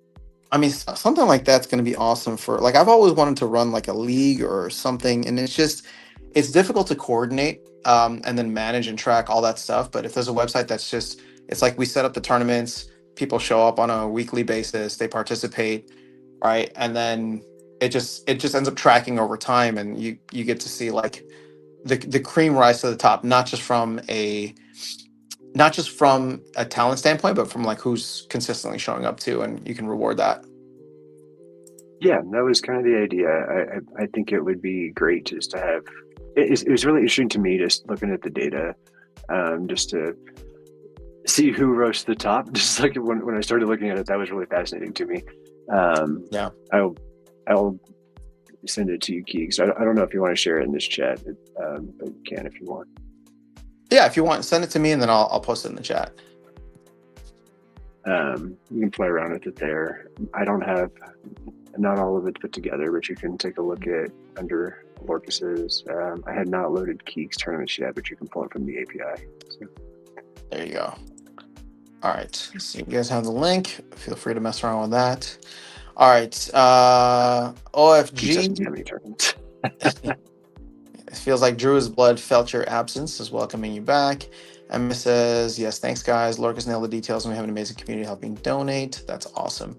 I mean, something like that's going to be awesome for like I've always wanted to run like a league or something, and it's difficult to coordinate and then manage and track all that stuff. But if there's a website that's just it's like we set up the tournaments, people show up on a weekly basis, they participate, right, and then it just ends up tracking over time, and you get to see like the cream rise to the top, not just from a talent standpoint, but from like who's consistently showing up too, and you can reward that. Yeah, that was kind of the idea. I think it would be great just to have. It was really interesting to me just looking at the data, just to see who rose to the top. Just like when I started looking at it, that was really fascinating to me. Yeah. I'll send it to you, Keeks. I don't know if you want to share it in this chat, but you can if you want. Yeah, if you want, send it to me and then I'll post it in the chat. You can play around with it there. I don't have not all of it put together, but you can take a look at under Lorcus's. I had not loaded Keeks tournaments yet, but you can pull it from the API. So. There you go. All right. So you guys have the link. Feel free to mess around with that. All right. Keeks doesn't OFG. have any tournaments. It feels like Drew's blood felt your absence, is welcoming you back. Emma says, yes, thanks, guys. Lorcus nailed the details, and we have an amazing community helping donate. That's awesome.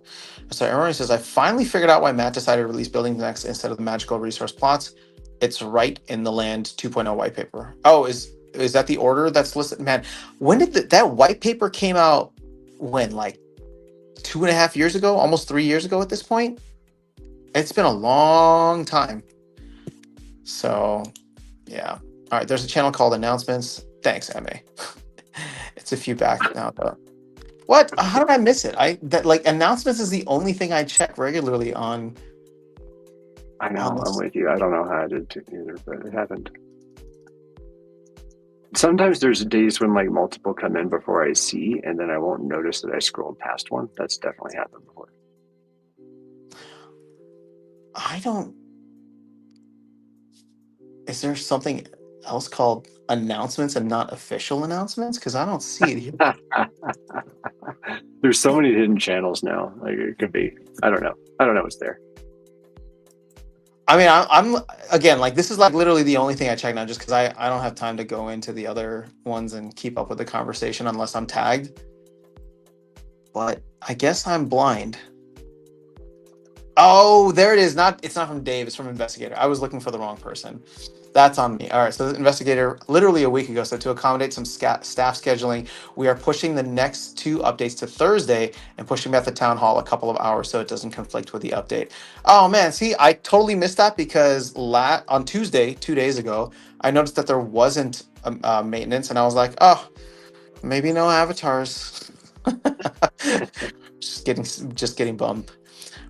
So Emery says, I finally figured out why Matt decided to release Building Next instead of the magical resource plots. It's right in the Land 2.0 white paper. Oh, is that the order that's listed? Man, when did that white paper came out? When? Like 2.5 years ago? Almost 3 years ago at this point? It's been a long time. So, yeah. All right. There's a channel called Announcements. Thanks, Ma. It's a few back now, though. What? How did I miss it? Like announcements is the only thing I check regularly on. I On know, I'm this. with you. I don't know how I did it either, but it happened. Sometimes there's days when like multiple come in before I see, and then I won't notice that I scrolled past one. That's definitely happened before. I don't. Is there something else called announcements and not official announcements? Because I don't see it here. There's so many hidden channels now. Like it could be. I don't know. I don't know what's there. I mean, I'm again like this is like literally the only thing I check now, just because I don't have time to go into the other ones and keep up with the conversation unless I'm tagged. But I guess I'm blind. Oh, there it is. It's not from Dave. It's from Investigator. I was looking for the wrong person. That's on me. All right. So the Investigator, literally a week ago. So to accommodate some staff scheduling, we are pushing the next 2 updates to Thursday and pushing back the town hall a couple of hours so it doesn't conflict with the update. Oh man, see, I totally missed that because on Tuesday, 2 days ago, I noticed that there wasn't maintenance, and I was like, oh, maybe no avatars. just getting bummed.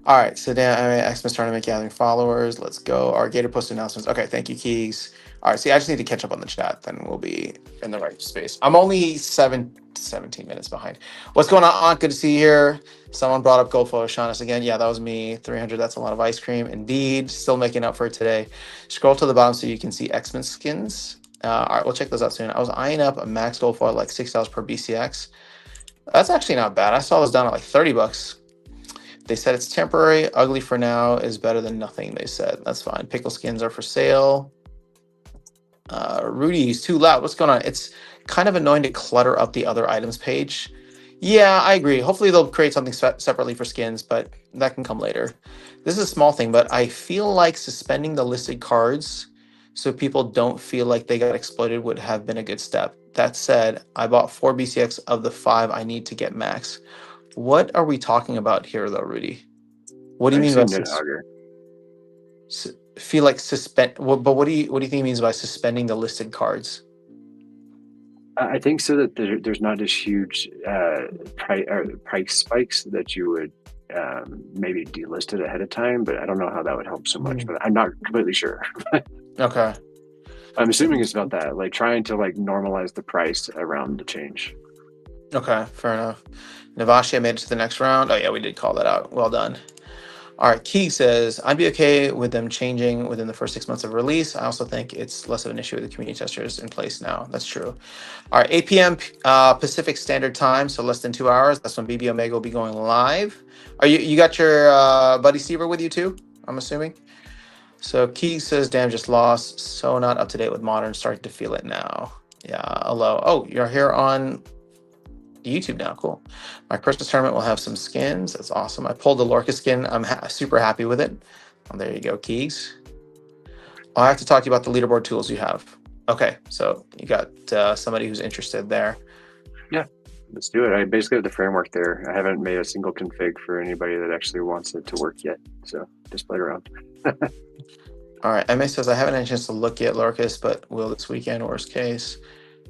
All right, so then Xmas tournament gathering followers. Let's go. Our Gator post announcements. Okay, thank you, Keys. All right, see, I just need to catch up on the chat, then we'll be in the right space. I'm only 17 minutes behind. What's going on, Aunt? Good to see you here. Someone brought up Gold Photoshonis again. Yeah, that was me. 300, that's a lot of ice cream. Indeed, still making up for it today. Scroll to the bottom so you can see X-Men skins. All right, we'll check those out soon. I was eyeing up a max gold foil like $6 per BCX. That's actually not bad. I saw those down at like $30. They said it's temporary. Ugly for now is better than nothing, they said. That's fine. Pickle skins are for sale. Rudy's too loud. What's going on? It's kind of annoying to clutter up the other items page. Yeah, I agree. Hopefully they'll create something separately for skins, but that can come later. This is a small thing, but I feel like suspending the listed cards so people don't feel like they got exploited would have been a good step. That said, I bought 4 BCX of the 5 I need to get max. What are we talking about here, though, Rudy? What do you I mean see by Nidhogger. feel like suspend? But what do you think he means by suspending the listed cards? I think so that there's not just huge price spikes that you would maybe delist it ahead of time, but I don't know how that would help so much. But I'm not completely sure. Okay. I'm assuming it's about that, like trying to like normalize the price around the change. Okay, fair enough. Navashia made it to the next round. Oh yeah, we did call that out. Well done. All right, Key says, I'd be okay with them changing within the first 6 months of release. I also think it's less of an issue with the community testers in place now. That's true. All right, 8 p.m. Pacific Standard Time, so less than 2 hours. That's when BB Omega will be going live. Are you got your buddy Seaver with you too, I'm assuming? So Key says, damn, just lost. So not up to date with modern. Starting to feel it now. Yeah, hello. Oh, you're here on YouTube now. Cool. My Christmas tournament will have some skins. That's awesome. I pulled the Lorca skin. I'm super happy with it. Oh, there you go, Keys. I have to talk to you about the leaderboard tools you have. Okay, so you got somebody who's interested there. Yeah, let's do it. I basically have the framework there. I haven't made a single config for anybody that actually wants it to work yet. So just play around. All right, MA says, I haven't had a chance to look at Lorcas, but will this weekend, worst case.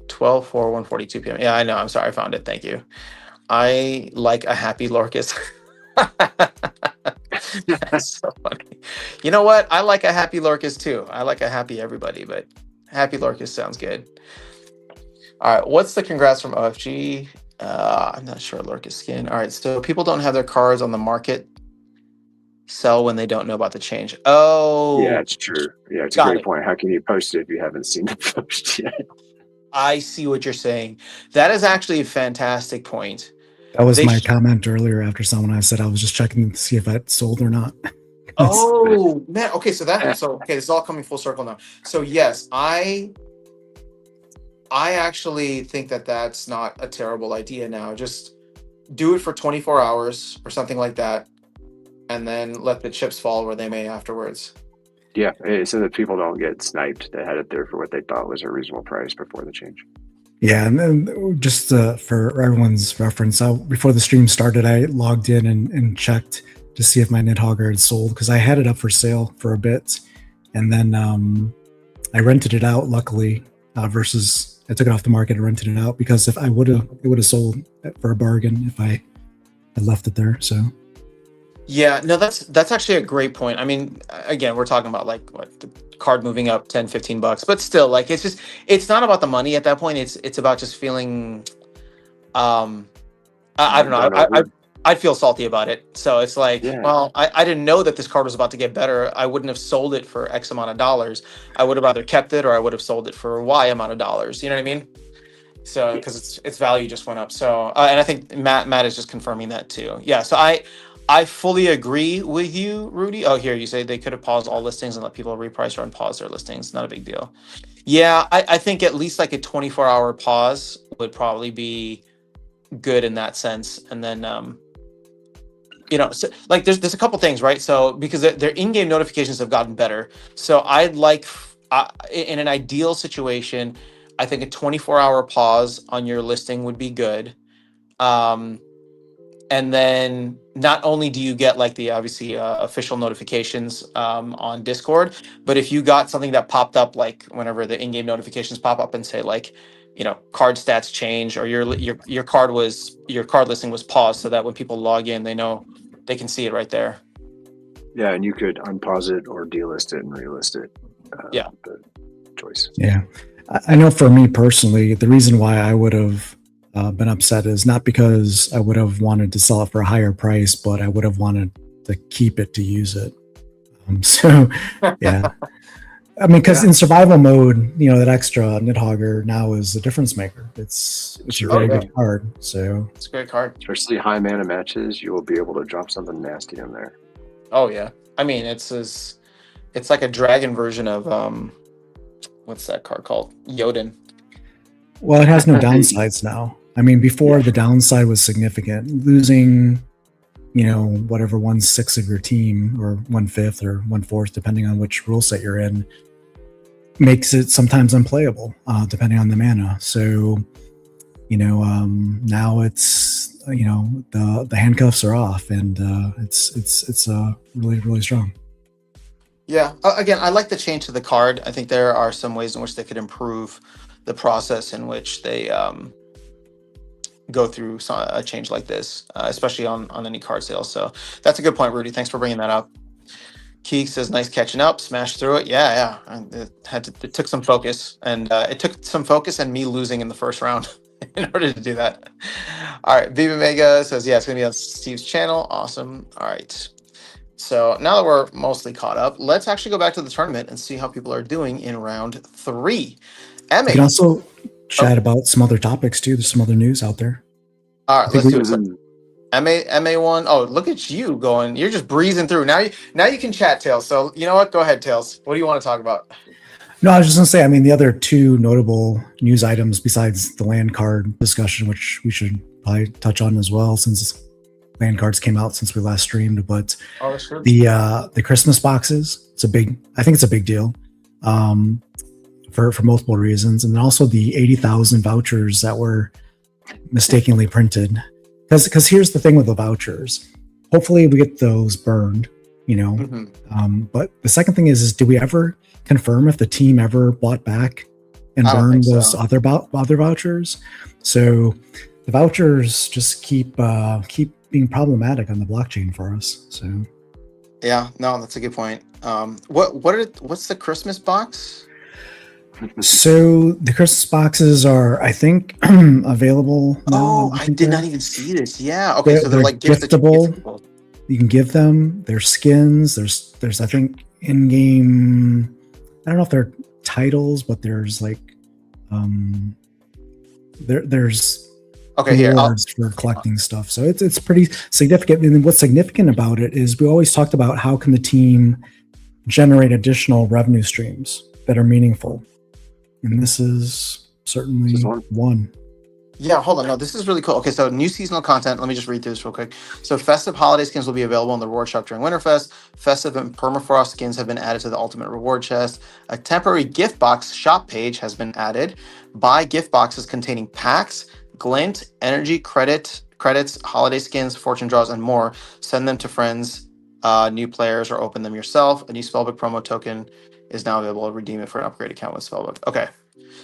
12/4/142 p.m. Yeah, I know. I'm sorry. I found it. Thank you. I like a happy Lorcas. That's so funny. You know what? I like a happy Lorcas too. I like a happy everybody, but happy Lorcas sounds good. All right. What's the congrats from OFG? I'm not sure. Lorcas skin. All right. So people don't have their cards on the market sell when they don't know about the change. Oh, yeah, it's true. Yeah, it's a got great it. point. How can you post it if you haven't seen the post yet? I see what you're saying. That is actually a fantastic point. That was They my sh- comment earlier after someone I said I was just checking to see if it sold or not. Oh man, okay, so this is all coming full circle now. So yes, I actually think that that's not a terrible idea now. Just do it for 24 hours or something like that, and then let the chips fall where they may afterwards. Yeah, so that people don't get sniped. They had it there for what they thought was a reasonable price before the change. Yeah, and then just for everyone's reference, before the stream started, I logged in and checked to see if my Nidhogger had sold because I had it up for sale for a bit. and then I rented it out. Luckily, versus I took it off the market and rented it out because if I would have, it would have sold for a bargain if I had left it there. So Yeah, no, that's actually a great point. I mean, again, we're talking about like what the card moving up 10, $15, but still, like it's not about the money at that point. It's about just feeling um I don't know. Done over. I'd feel salty about it. So it's like, Yeah. well, I didn't know that this card was about to get better. I wouldn't have sold it for X amount of dollars. I would have either kept it or I would have sold it for Y amount of dollars. You know what I mean? So because its value just went up. So and I think Matt is just confirming that too. Yeah. So I fully agree with you, Rudy. Oh, here you say they could have paused all listings and let people reprice or unpause their listings. Not a big deal. Yeah, I think at least like a 24-hour pause would probably be good in that sense. And then so, like there's a couple things, right? So because their in-game notifications have gotten better. So I'd like in an ideal situation, I think a 24-hour pause on your listing would be good. And then not only do you get like the obviously official notifications on Discord, but if you got something that popped up like whenever the in-game notifications pop up and say like, card stats change or your card listing was paused, so that when people log in, they know they can see it right there. Yeah, and you could unpause it or delist it and relist it. Yeah. The choice. yeah, I know for me personally, the reason why I would have been upset is not because I would have wanted to sell it for a higher price, but I would have wanted to keep it to use it. So yeah, I mean, because in survival mode, that extra Nidhogger now is a difference maker. It's a very good card. So it's a great card, especially high mana matches. You will be able to drop something nasty in there. Oh yeah, I mean it's like a dragon version of what's that card called? Jotun. Well, it has no downsides now. I mean, before the downside was significant. Losing, whatever 1/6 of your team or 1/5 or 1/4, depending on which rule set you're in, makes it sometimes unplayable, depending on the mana. So, now it's, the handcuffs are off and it's really, really strong. Yeah. Again, I like the change to the card. I think there are some ways in which they could improve the process in which they go through a change like this, especially on any card sales. So that's a good point, Rudy. Thanks for bringing that up. Keek says, nice catching up, smash through it. Yeah. It took some focus, and it took some focus and me losing in the first round in order to do that. All right. Viva Mega says, yeah, it's going to be on Steve's channel. Awesome. All right. So now that we're mostly caught up, let's actually go back to the tournament and see how people are doing in round 3. Emma. You can also chat about some other topics too. There's some other news out there. All right, let's do it. MA1. Oh, look at you going. You're just breezing through. Now you can chat, Tails. So you know what? Go ahead, Tails. What do you want to talk about? No, I was just going to say, I mean, the other two notable news items besides the land card discussion, which we should probably touch on as well, since land cards came out since we last streamed, but the Christmas boxes, I think it's a big deal. For multiple reasons, and then also the 80,000 vouchers that were mistakenly printed. Because here's the thing with the vouchers: hopefully we get those burned, But the second thing is do we ever confirm if the team ever bought back and burned those other vouchers? So the vouchers just keep being problematic on the blockchain for us. So yeah, no, that's a good point. What's the Christmas box? So the Christmas boxes are, I think, available now. Oh, I did not even see this. Yeah. Okay, so they're like giftable. You can give them. There's skins. There's I think in-game. I don't know if they're titles, but there's like there's rewards for collecting stuff. So it's pretty significant. And what's significant about it is we always talked about how can the team generate additional revenue streams that are meaningful. And this is certainly one. Yeah, hold on. No, this is really cool. Okay, so new seasonal content. Let me just read through this real quick. So festive holiday skins will be available in the reward shop during Winterfest. Festive and permafrost skins have been added to the ultimate reward chest. A temporary gift box shop page has been added. Buy gift boxes containing packs, glint, energy, credits, holiday skins, fortune draws, and more. Send them to friends, new players, or open them yourself. A new spellbook promo token is now available. Redeem it for an upgrade account with Spellbook. Okay,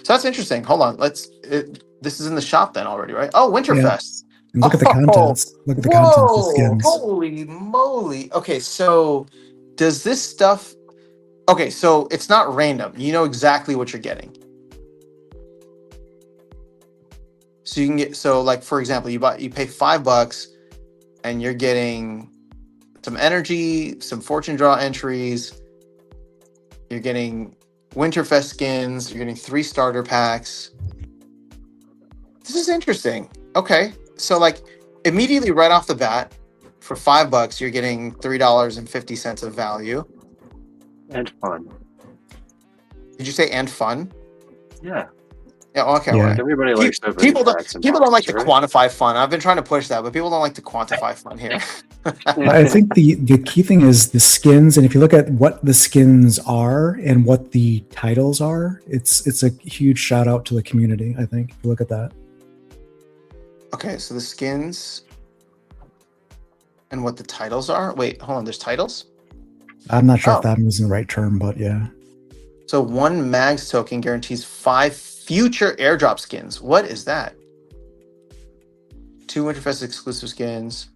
so that's interesting. Hold on, this is in the shop then already, right? Oh, Yeah. Winterfest. And look at the Oh, contents. Look at the contents, the whoa! skins. Holy moly! Okay, so does this stuff? Okay, so it's not random. You know exactly what you're getting. So you can get like for example, you pay $5 and you're getting some energy, some fortune draw entries. You're getting Winterfest skins. You're getting 3 starter packs. This is interesting. Okay, so like immediately right off the bat, for $5, you're getting $3.50 of value. And fun. Did you say and fun? Yeah. Yeah. Okay. Yeah. Right. Everybody likes opening People packs and don't like to boxes, right? quantify fun. I've been trying to push that, but people don't like to quantify fun here. I think the key thing is the skins, and if you look at what the skins are and what the titles are, it's a huge shout out to the community. I think if you look at that. Okay, so the skins and what the titles are. Wait, hold on. There's titles. I'm not sure Oh. if that was the right term, but yeah. So 1 Mags token guarantees 5 future airdrop skins. What is that? 2 Winterfest exclusive skins.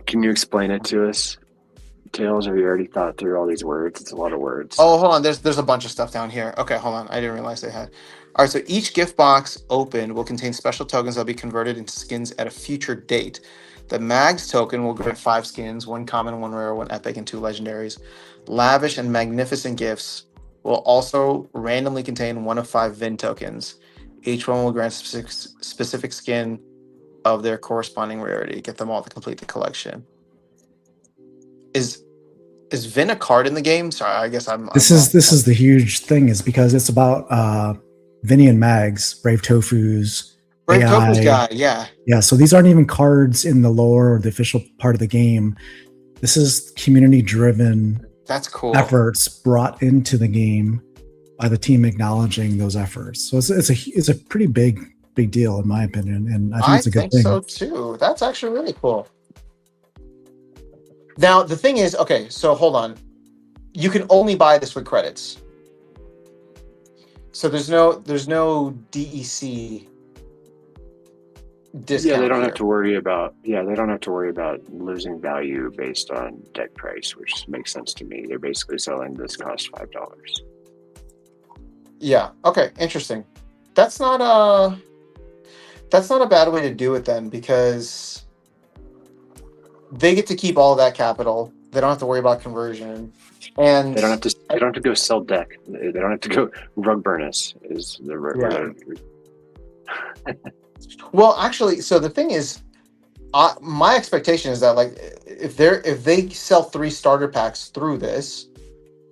Can you explain it to us, Tails? Have you already thought through all these words? It's a lot of words. Oh, hold on. There's a bunch of stuff down here. Okay, hold on. I didn't realize they had. All right, so each gift box opened will contain special tokens that will be converted into skins at a future date. The Mags token will grant 5 skins, 1 common, 1 rare, 1 epic, and 2 legendaries. Lavish and magnificent gifts will also randomly contain 1 of 5 Vin tokens. Each one will grant specific skin of their corresponding rarity. Get them all to complete the collection. Is Vin a card in the game? Sorry, I guess This is the huge thing, is because it's about Vinny and Mags, Brave Tofu's Brave AI. Tofu's guy, yeah. Yeah, so these aren't even cards in the lore or the official part of the game. This is community-driven That's cool. efforts brought into the game by the team acknowledging those efforts. So it's a pretty big deal in my opinion, and I think it's a good thing. So too. That's actually really cool. Now the thing is, okay, so hold on. You can only buy this with credits. So there's no DEC discount. Yeah, they don't here. have to worry about. Yeah, they don't have to worry about losing value based on deck price, which makes sense to me. They're basically selling this cost $5. Yeah. Okay. Interesting. That's not a bad way to do it then, because they get to keep all of that capital. They don't have to worry about conversion, and They don't have to. They don't have to go sell deck. They don't have to go rug burn us. Is the Well, actually, so the thing is, my expectation is that like if they sell 3 starter packs through this,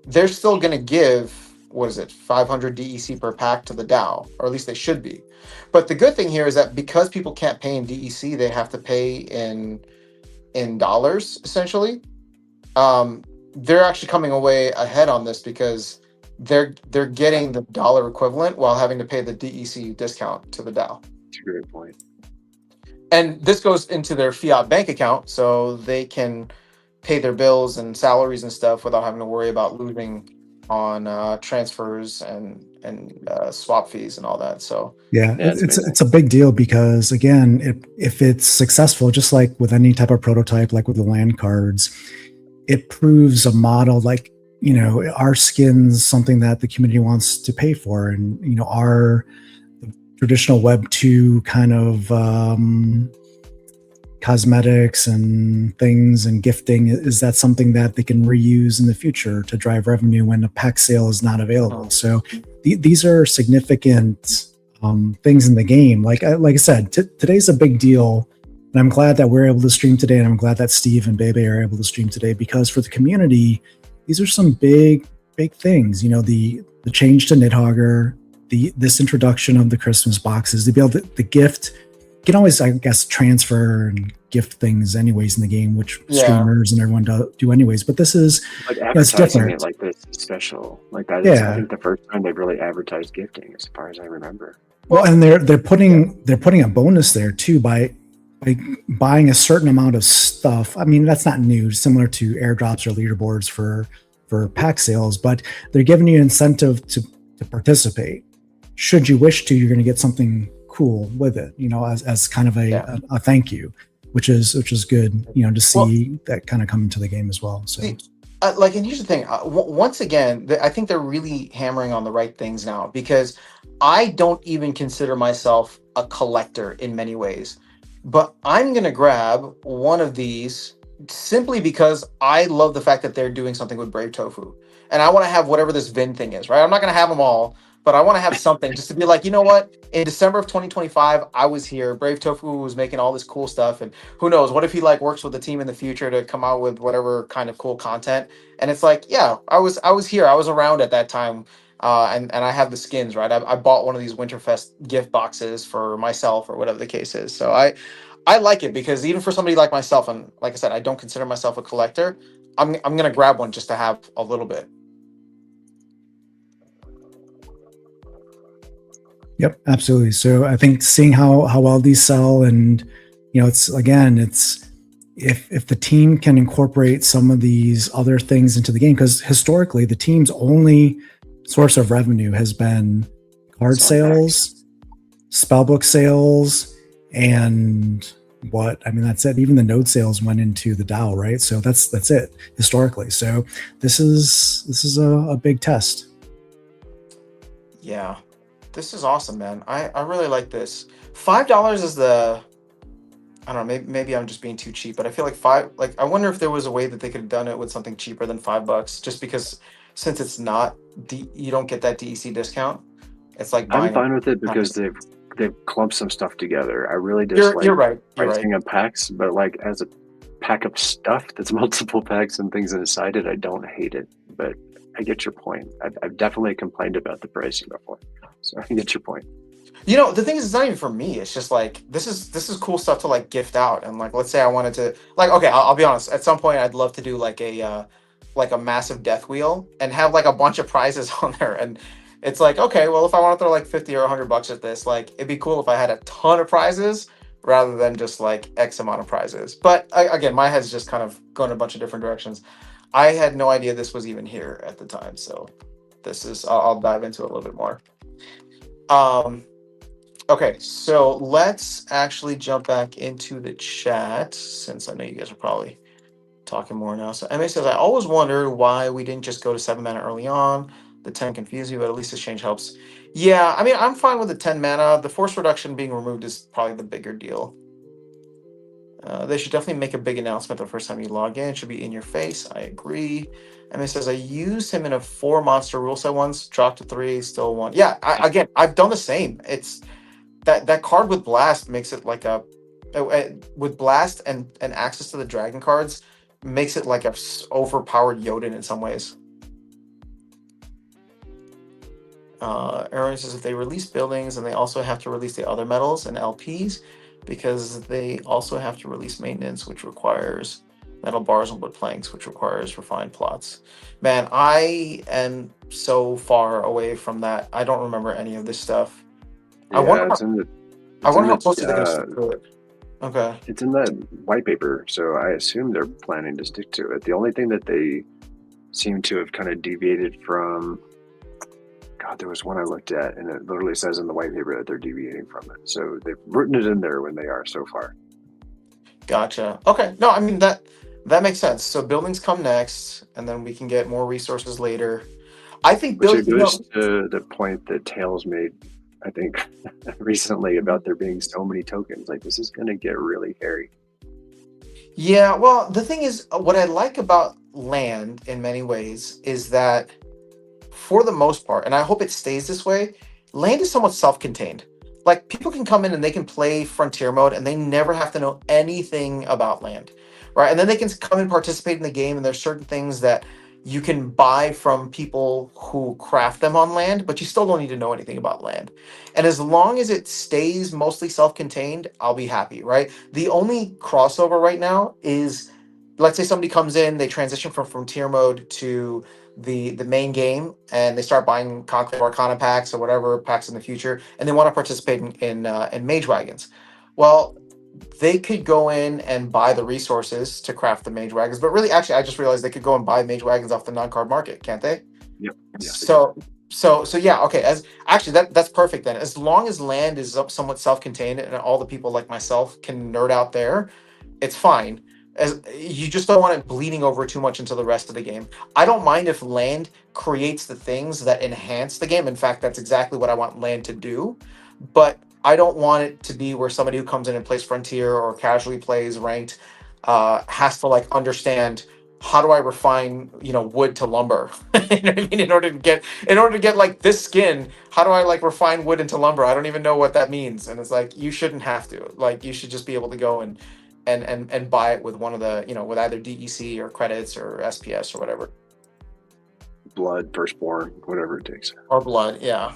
they're still going to give, what is it, 500 DEC per pack to the DAO, or at least they should be. But the good thing here is that because people can't pay in DEC, they have to pay in dollars essentially. They're actually coming away ahead on this because they're getting the dollar equivalent while having to pay the DEC discount to the DAO. That's a great point. And this goes into their fiat bank account, so they can pay their bills and salaries and stuff without having to worry about losing on transfers and swap fees and all that. So yeah, it's a big deal because again, if it's successful, just like with any type of prototype, like with the land cards, it proves a model. Like, you know, our skins something that the community wants to pay for, and you know, our traditional Web 2 kind of cosmetics and things and gifting, is that something that they can reuse in the future to drive revenue when a pack sale is not available. So these are significant things in the game. Like I said, today's a big deal, and I'm glad that we're able to stream today, and I'm glad that Steve and Bebe are able to stream today, because for the community, these are some big things. You know, the change to Nidhogger, this introduction of the Christmas boxes, to be able to the gift. You can always, I guess, transfer and gift things anyways in the game, which streamers and everyone do anyways. But this is, like, advertising it like this is special. Like that is, I think, the first time they've really advertised gifting, as far as I remember. Well, and they're putting a bonus there too by buying a certain amount of stuff. I mean, that's not new. Similar to airdrops or leaderboards for for pack sales, but they're giving you incentive to participate. Should you wish to, you're going to get something cool with it, as kind of Yeah. a thank you, which is good, to Well, see that kind of come into the game as well. So see, and here's the thing. Once again, I think they're really hammering on the right things now because I don't even consider myself a collector in many ways, but I'm gonna grab one of these simply because I love the fact that they're doing something with Brave Tofu, and I want to have whatever this Vin thing is. Right? I'm not gonna have them all, but I want to have something just to be like, you know what? In December of 2025, I was here. Brave Tofu was making all this cool stuff, and who knows? What if he like works with the team in the future to come out with whatever kind of cool content? And it's like, yeah, I was here. I was around at that time. And I have the skins, right? I bought one of these Winterfest gift boxes for myself or whatever the case is. So I like it because even for somebody like myself, and like I said, I don't consider myself a collector. I'm gonna grab one just to have a little bit. yep, absolutely. So I think seeing how well these sell, and it's if the team can incorporate some of these other things into the game, because historically the team's only source of revenue has been card It's like that. sales, spellbook sales, and that's it. Even the node sales went into the DAO, right? So that's it historically. So this is a big test. Yeah, this is awesome, man. I really like this. $5 is the I don't know. Maybe I'm just being too cheap, but I feel like five. Like I wonder if there was a way that they could have done it with something cheaper than $5, just because since it's not you don't get that DEC discount. It's like I'm buying a fine with it pack because of. they've clumped some stuff together. I really You're dislike right. You're right. pricing of packs, but like as a pack of stuff that's multiple packs and things inside it, I don't hate it. But I get your point. I've definitely complained about the pricing before, so I get your point. The thing is, it's not even for me. It's just like this is cool stuff to like gift out, and like let's say I wanted to like okay, I'll be honest. At some point, I'd love to do like a massive death wheel and have like a bunch of prizes on there. And it's like okay, well, if I want to throw like 50 or $100 at this, like it'd be cool if I had a ton of prizes rather than just like X amount of prizes. But again, my head's just kind of going a bunch of different directions. I had no idea this was even here at the time, so this is I'll dive into it a little bit more. Um, Okay, so let's actually jump back into the chat since I know you guys are probably talking more now. So MA says, I always wondered why we didn't just go to 7 mana early on. The 10 confused me, but at least this change helps. Yeah, I mean, I'm fine with the 10 mana. The force reduction being removed is probably the bigger deal. They should definitely make a big announcement the first time you log in. It should be in your face. I agree. MA says, I used him in a 4 monster rule set once, dropped to 3, still 1. Yeah, again, I've done the same. It's that card with blast makes it like with blast and access to the dragon cards makes it like a overpowered Jotun in some ways. Aaron says if they release buildings and they also have to release the other metals and LPs because they also have to release maintenance, which requires metal bars and wood planks, which requires refined plots. Man, I am so far away from that. I don't remember any of this stuff. I wonder. Yeah, I it's in wonder how the close they're going to stick to it. Okay. it's in that white paper, so I assume they're planning to stick to it. The only thing that they seem to have kind of deviated from, God, there was one I looked at, and it literally says in the white paper that they're deviating from it. So they've written it in there when they are so far. Gotcha. Okay. No, I mean that makes sense. So buildings come next, and then we can get more resources later. I think Which build. it goes to the point that Tails made, I think, recently about there being so many tokens. Like, this is going to get really hairy. Yeah. Well, the thing is, what I like about land in many ways is that, for the most part, and I hope it stays this way, land is somewhat self-contained. Like people can come in and they can play frontier mode and they never have to know anything about land, right? And then they can come and participate in the game and there's certain things that you can buy from people who craft them on land, but you still don't need to know anything about land. And as long as it stays mostly self-contained, I'll be happy, right? The only crossover right now is let's say somebody comes in, they transition from frontier mode to the main game and they start buying Conclave Arcana packs or whatever packs in the future, and they want to participate in Mage Wagons. Well, they could go in and buy the resources to craft the mage wagons. But really, actually, I just realized they could go and buy mage wagons off the non-card market, can't they? Yep. Yes, they can. So yeah, okay. As actually, that's perfect then. As long as land is somewhat self-contained and all the people like myself can nerd out there, it's fine. As you just don't want it bleeding over too much into the rest of the game. I don't mind if land creates the things that enhance the game. In fact, that's exactly what I want land to do. But I don't want it to be where somebody who comes in and plays Frontier or casually plays ranked has to like understand how do I refine, wood to lumber. You know what I mean? In order to get like this skin, how do I like refine wood into lumber? I don't even know what that means. And it's like you shouldn't have to. Like you should just be able to go and buy it with one of the, with either DEC or credits or SPS or whatever. Blood, firstborn, whatever it takes. Or blood, yeah.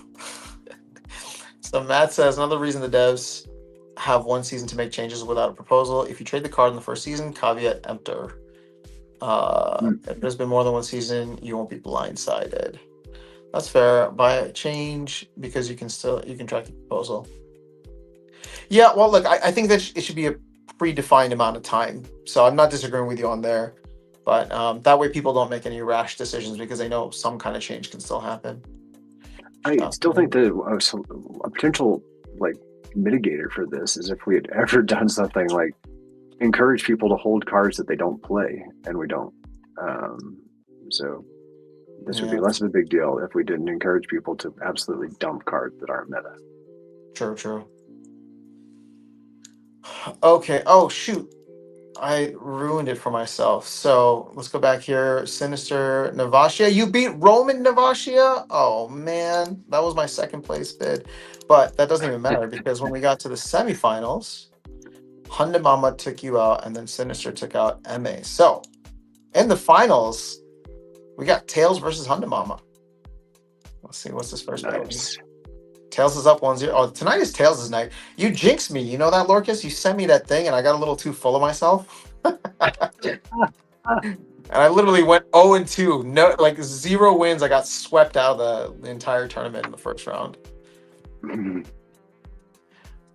So Matt says another reason the devs have one season to make changes without a proposal. If you trade the card in the first season, caveat emptor. If there's been more than one season, you won't be blindsided. That's fair. Buy a change because you can track the proposal. Yeah, well, look, I think that it should be a predefined amount of time. So I'm not disagreeing with you on there, but that way people don't make any rash decisions because they know some kind of change can still happen. I still think that a potential like mitigator for this is if we had ever done something like encourage people to hold cards that they don't play, and we don't. So this would be less of a big deal if we didn't encourage people to absolutely dump cards that aren't meta. True. Okay. Oh shoot. I ruined it for myself. So let's go back here. Sinister Navashia. You beat Roman Navashia? Oh man, that was my second place bid. But that doesn't even matter because when we got to the semifinals, Honda Mama took you out and then Sinister took out MA. So in the finals, we got Tails versus Honda Mama. Let's see what's this first battle. Tails is up 1-0. Oh, tonight is Tails' night. You jinxed me. You know that, Lorcas? You sent me that thing, and I got a little too full of myself. And I literally went 0-2. No, like 0 wins. I got swept out of the entire tournament in the first round.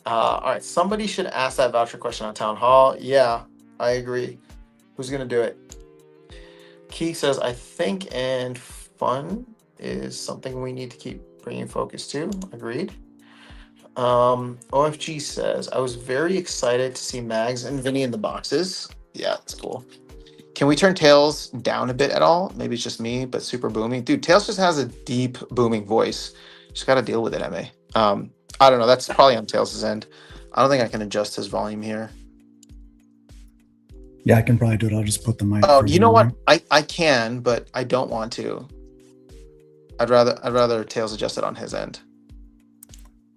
All right. Somebody should ask that voucher question on Town Hall. Yeah, I agree. Who's going to do it? Key says, I think and fun is something we need to keep bringing focus to. Agreed. OFG says, I was very excited to see Mags and Vinny in the boxes. Yeah, that's cool. Can we turn Tails down a bit at all? Maybe it's just me, but super booming. Dude, Tails just has a deep booming voice. Just got to deal with it, MA. I don't know. That's probably on Tails' end. I don't think I can adjust his volume here. Yeah, I can probably do it. I'll just put the mic. Oh, you know what? I can, but I don't want to. I'd rather Tails adjust it on his end.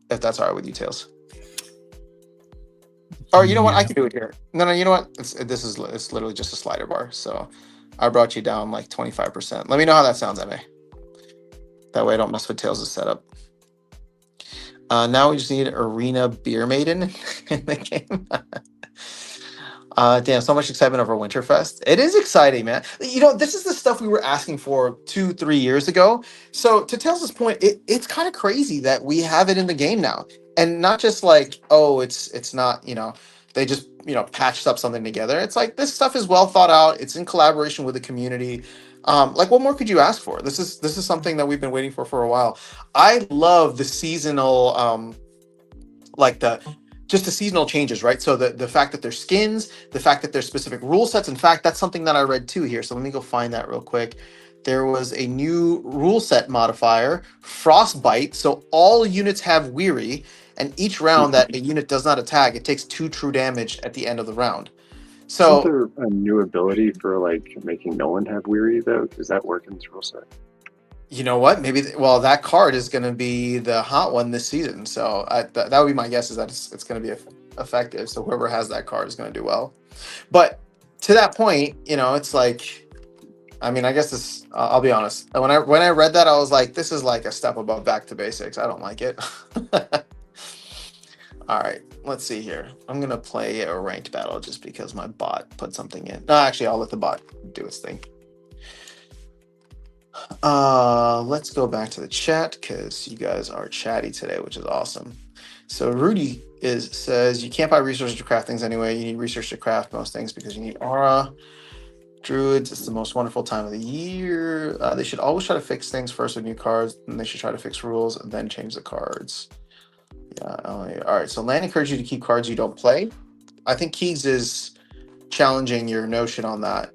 If that's all right with you, Tails. Or you know what? I can do it here. No, you know what? It's literally just a slider bar. So I brought you down like 25%. Let me know how that sounds, MA. That way I don't mess with Tails' setup. Now we just need Arena Beer Maiden in the game. Damn, so much excitement over Winterfest. It is exciting, man. This is the stuff we were asking for 2-3 years ago. So to Tails' point, it's kind of crazy that we have it in the game now. And not just like, oh, it's not, they just, patched up something together. It's like this stuff is well thought out. It's in collaboration with the community. Like what more could you ask for? This is something that we've been waiting for a while. I love the seasonal, just the seasonal changes, right? So the fact that there's skins, the fact that there's specific rule sets. In fact, that's something that I read too here. So let me go find that real quick. There was a new rule set modifier, Frostbite. So all units have Weary, and each round that a unit does not attack, it takes 2 true damage at the end of the round. So isn't there a new ability for like making no one have Weary though? Does that work in this rule set? You know what? Maybe that card is going to be the hot one this season. So that would be my guess, is that it's going to be effective. So whoever has that card is going to do well. But to that point, it's like, I mean, I guess this. I'll be honest. When I read that, I was like, this is like a step above back to basics. I don't like it. All right, let's see here. I'm gonna play a ranked battle just because my bot put something in. No, actually, I'll let the bot do its thing. Let's go back to the chat because you guys are chatty today, which is awesome. So Rudy says you can't buy resources to craft things anyway. You need research to craft most things because you need aura. Druids, it's the most wonderful time of the year. They should always try to fix things first with new cards, and they should try to fix rules and then change the cards. Yeah. All right. So land encourages you to keep cards you don't play. I think Keegs is challenging your notion on that.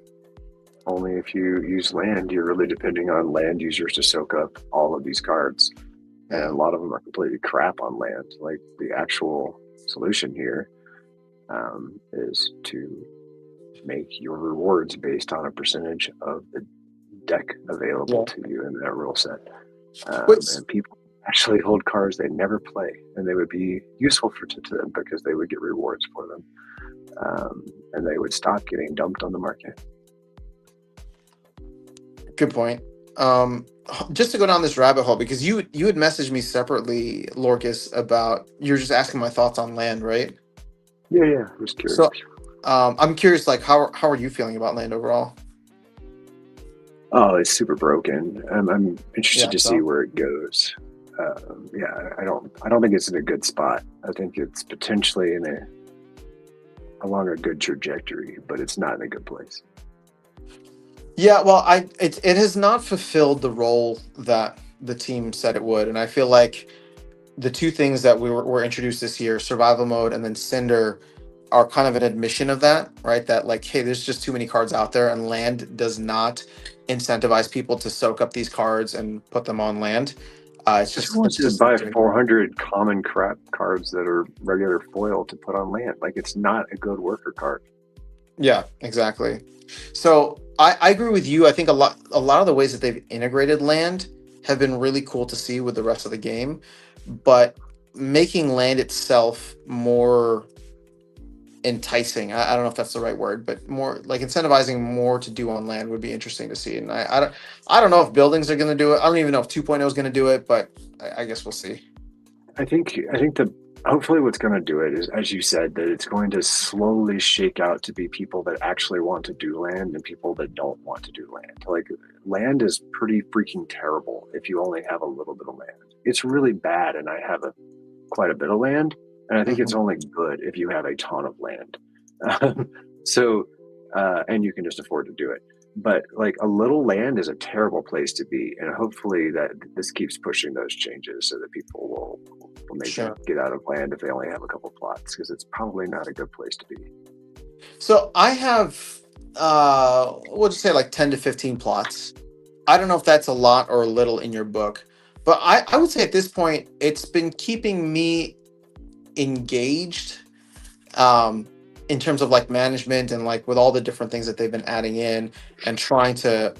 Only if you use land, you're really depending on land users to soak up all of these cards. And a lot of them are completely crap on land. Like the actual solution here is to make your rewards based on a percentage of the deck available to you in that rule set. And people actually hold cards they never play, and they would be useful to them because they would get rewards for them, and they would stop getting dumped on the market. Good point. Just to go down this rabbit hole, because you had messaged me separately, Lorcus, about you're just asking my thoughts on land, right? Yeah, I was curious. So, I'm curious, like how are you feeling about land overall? Oh, it's super broken. I'm interested to see where it goes. I don't think it's in a good spot. I think it's potentially along a good trajectory, but it's not in a good place. Yeah, well, it has not fulfilled the role that the team said it would, and I feel like the two things that were introduced this year, survival mode and then Cinder, are kind of an admission of that, right? That like, hey, there's just too many cards out there, and land does not incentivize people to soak up these cards and put them on land. It's just wants to buy 400 common crap cards that are regular foil to put on land. Like, it's not a good worker card. Yeah, exactly. So I agree with you. I think a lot of the ways that they've integrated land have been really cool to see with the rest of the game, but making land itself more enticing, I don't know if that's the right word, but more like incentivizing more to do on land would be interesting to see. And I don't know if buildings are going to do it. I don't even know if 2.0 is going to do it, but I guess we'll see. I think that hopefully what's going to do it is, as you said, that it's going to slowly shake out to be people that actually want to do land and people that don't want to do land. Like, land is pretty freaking terrible if you only have a little bit of land. It's really bad, and I have quite a bit of land, and I think it's only good if you have a ton of land. And you can just afford to do it. But like, a little land is a terrible place to be, and hopefully that this keeps pushing those changes so that people will maybe get out of land if they only have a couple plots, because it's probably not a good place to be. So I have we'll just say like 10 to 15 plots. I don't know if that's a lot or a little in your book, but I would say at this point it's been keeping me engaged in terms of like management and like with all the different things that they've been adding in and trying to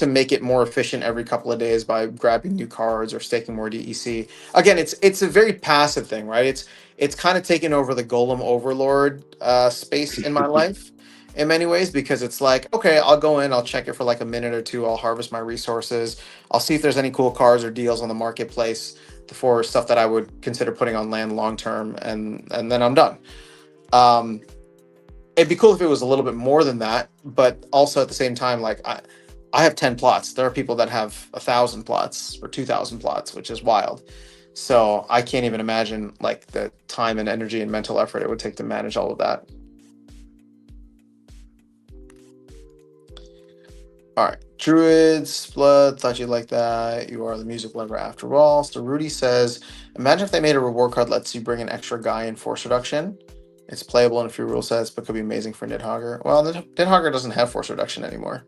make it more efficient every couple of days by grabbing new cards or staking more DEC. Again, it's a very passive thing, right? It's kind of taken over the Golem Overlord space in my life in many ways, because it's like, okay, I'll go in, I'll check it for like a minute or two, I'll harvest my resources, I'll see if there's any cool cards or deals on the marketplace for stuff that I would consider putting on land long term, and then I'm done. It'd be cool if it was a little bit more than that, but also at the same time, like I have 10 plots. There are people that have 1,000 plots or 2,000 plots, which is wild. So I can't even imagine like the time and energy and mental effort it would take to manage all of that. All right, Druids, Blood, thought you'd like that. You are the music lover after all. So Rudy says, imagine if they made a reward card that lets you bring an extra guy in force reduction. It's playable in a few rule sets, but could be amazing for Nidhogger. Well, Nidhogger doesn't have force reduction anymore.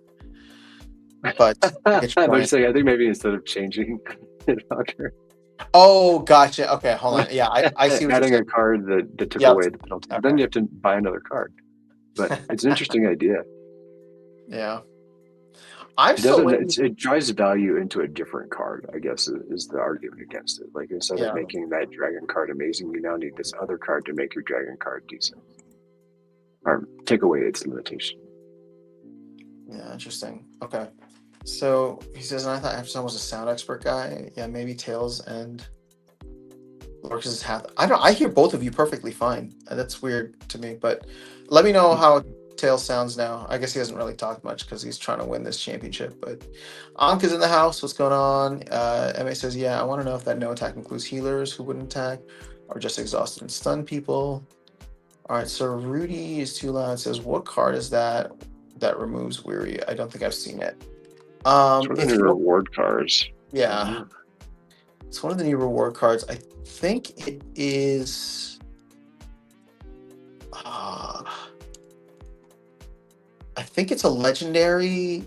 But I think maybe instead of changing Nidhogger. Oh, gotcha. Okay, hold on. Yeah, I see what adding you're a card that took away the penalty. Okay. Then you have to buy another card. But it's an interesting idea. Yeah. It drives value into a different card, I guess, is the argument against it. Like, instead of making that dragon card amazing, you now need this other card to make your dragon card decent. Or take away its limitation. Yeah, interesting. Okay. So he says, and I thought Aftersun was a sound expert guy. Yeah, maybe Tails and Lorcus is half. I hear both of you perfectly fine. That's weird to me, but let me know how Tails sounds now. I guess he hasn't really talked much because he's trying to win this championship. But Ankh is in the house. What's going on? MA says, yeah, I want to know if that no attack includes healers who wouldn't attack or just exhausted and stun people. All right, so Rudy is too loud. Says, what card is that removes weary? I don't think I've seen it. It's one of the reward cards. Yeah. It's one of the new reward cards. I think it is. I think it's a legendary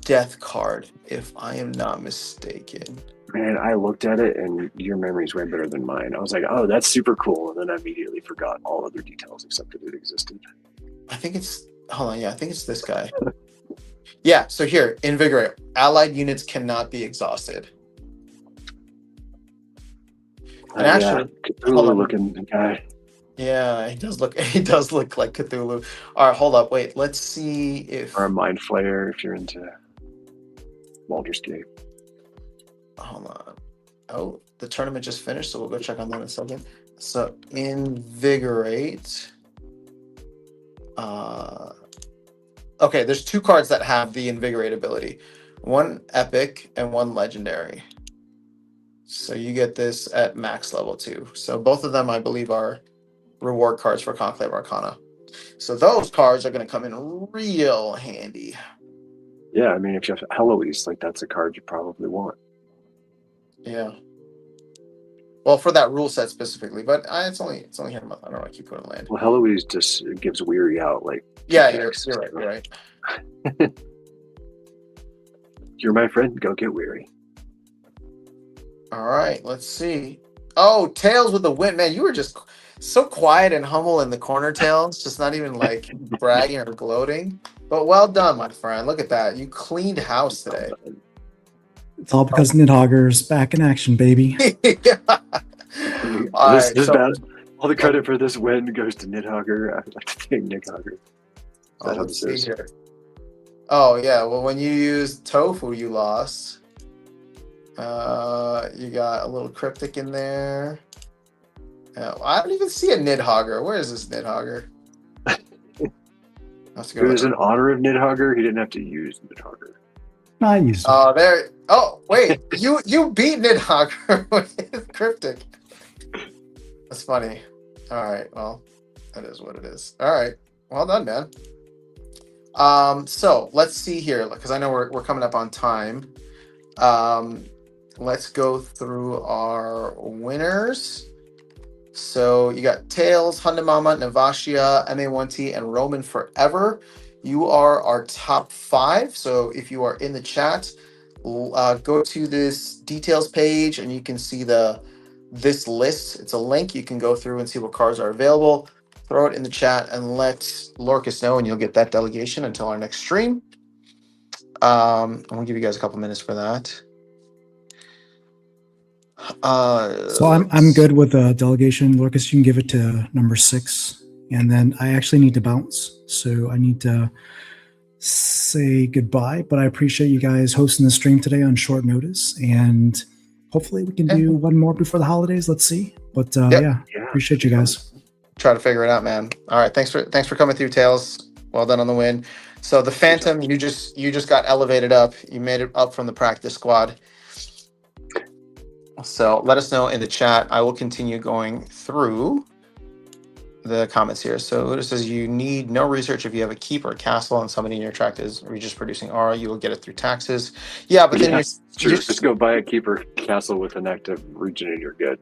death card, if I am not mistaken. Man, I looked at it and your memory's way better than mine. I was like, oh, that's super cool. And then I immediately forgot all other details except that it existed. I think it's. Hold on. Yeah, I think it's this guy. Yeah, so here, Invigorate. Allied units cannot be exhausted. And actually, Cthulhu looking guy. Yeah, he does look like Cthulhu. All right, hold up, wait. Let's see if or a Mind Flayer if you're into Baldur's Gate. Hold on. Oh, the tournament just finished, so we'll go check on that in a second. So Invigorate. Okay, there's 2 cards that have the Invigorate ability. One epic and one legendary. So you get this at max level 2. So both of them, I believe, are reward cards for Conclave Arcana. So those cards are going to come in real handy. Yeah, I mean, if you have Heloise, like that's a card you probably want. Yeah. Well, for that rule set specifically, but it's only here a month. I don't know. I keep putting land. Well, Heloise just gives weary out like. Yeah, you're right. You're right. You're my friend. Go get weary. All right, let's see. Oh, Tails with the win, man! You were just so quiet and humble in the corner, Tails. Just not even like bragging or gloating. But well done, my friend. Look at that. You cleaned house today. It's all because Nidhogger's back in action, baby. All the credit for this win goes to Nidhogger. I'd like to thank Nidhogger. Let's see here. Oh yeah, well when you used Tofu, you lost. You got a little cryptic in there. I don't even see a Nidhogger. Where is this Nidhogger? It was in honor of Nidhogger. He didn't have to use Nidhogger. I used. Oh, there. Oh, wait. you beat Nidhogger with cryptic. That's funny. All right. Well, that is what it is. All right. Well done, man. So let's see here, because I know we're coming up on time. Let's go through our winners. So you got Tails, Hundamama, Navashia, MA1T, and Roman Forever. You are our top 5. So if you are in the chat, go to this details page and you can see this list. It's a link. You can go through and see what cards are available. Throw it in the chat and let Lorcas know, and you'll get that delegation until our next stream. I'm gonna give you guys a couple minutes for that. So I'm good with the delegation. Lorcas, you can give it to number 6, and then I actually need to bounce, so I need to say goodbye. But I appreciate you guys hosting the stream today on short notice, and hopefully we can do one more before the holidays. Let's see. But yeah, appreciate you guys. Try to figure it out, man. All right, thanks for coming through, Tails. Well done on the win. So the Phantom, you just got elevated up. You made it up from the practice squad. So let us know in the chat. I will continue going through the comments here. So it says you need no research if you have a keep or a castle and somebody in your tract is Regis producing aura, you will get it through taxes. Yeah, but then you just go buy a keeper castle with an active region and you're good.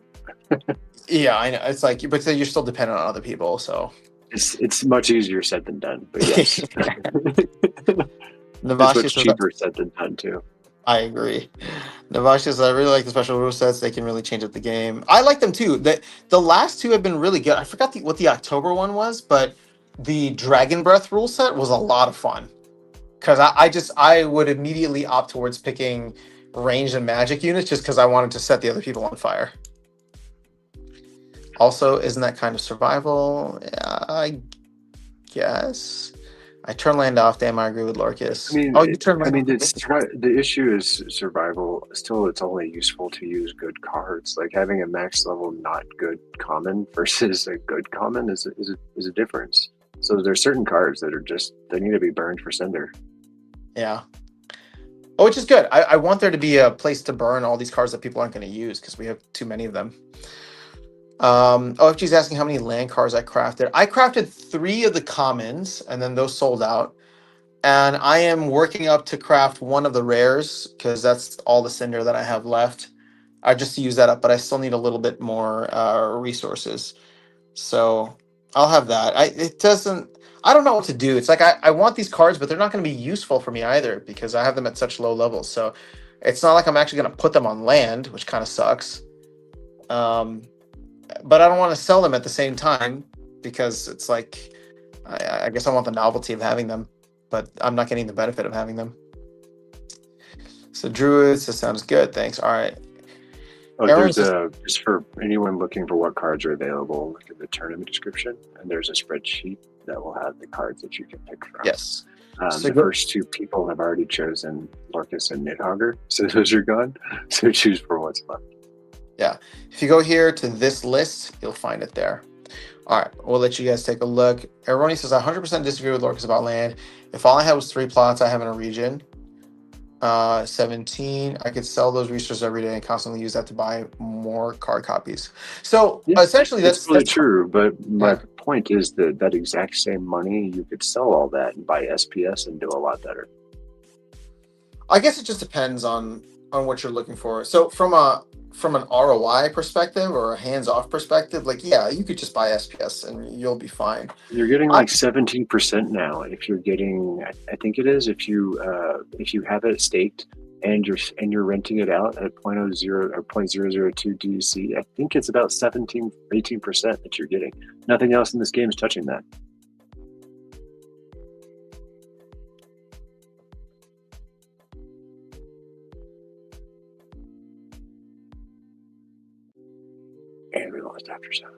Yeah, I know. It's like, but then you're still dependent on other people. So it's much easier said than done. But yes, it's much cheaper said than done too. I agree. Navash says, I really like the special rule sets. They can really change up the game. I like them too. The last 2 have been really good. I forgot what the October one was, but the Dragon Breath rule set was a lot of fun. Because I would immediately opt towards picking ranged and magic units just because I wanted to set the other people on fire. Also, isn't that kind of survival? Yeah, I guess. I turn land off. Damn, I agree with I Larkus. Oh, you mean, turn I land mean, off. the issue is survival. Still, it's only useful to use good cards. Like having a max level not good common versus a good common is a difference. So there's certain cards that are just they need to be burned for Cinder. Yeah. Oh, which is good. I want there to be a place to burn all these cards that people aren't going to use because we have too many of them. OFG's asking how many land cards I crafted. I crafted 3 of the commons, and then those sold out. And I am working up to craft 1 of the rares because that's all the cinder that I have left. I just use that up, but I still need a little bit more resources. So I'll have that. It doesn't. I don't know what to do. It's like I want these cards, but they're not going to be useful for me either because I have them at such low levels. So it's not like I'm actually going to put them on land, which kind of sucks. Um, but I don't want to sell them at the same time because it's like I guess I want the novelty of having them, but I'm not getting the benefit of having them. So Druids, that sounds good. Thanks. All right. Oh, Aaron there's says, just for anyone looking for what cards are available, look at the tournament description, and there's a spreadsheet that will have the cards that you can pick from. yes. So The first 2 people have already chosen Lorcus and Nidhogger, so those are gone. So choose for what's left. Yeah. If you go here to this list, you'll find it there. All right. We'll let you guys take a look. Aroni says, I 100% disagree with Lorcus about land. If all I had was 3 plots I have in a region, 17, I could sell those resources every day and constantly use that to buy more card copies. So Yeah, essentially, that's really that's true. But my yeah. point is that exact same money, you could sell all that and buy SPS and do a lot better. I guess it just depends on what you're looking for. So from an ROI perspective or a hands-off perspective, like yeah, you could just buy SPS and you'll be fine. You're getting I, like 17% now. If you're getting, I think it is, if you have it staked and you're renting it out at 0.00 or 0.002 DUC, I think it's about 18% that you're getting. Nothing else in this game is touching that. And we lost after 7.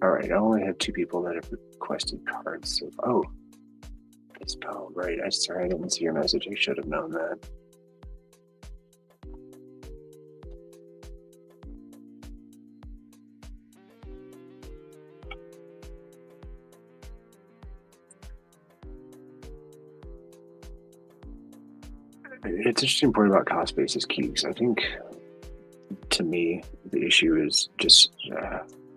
All right, I only have 2 people that have requested cards. So, oh, Dispel, right. Sorry, I didn't see your message. I should have known that. It's an interesting point about cost basis keys. I think, to me, the issue is just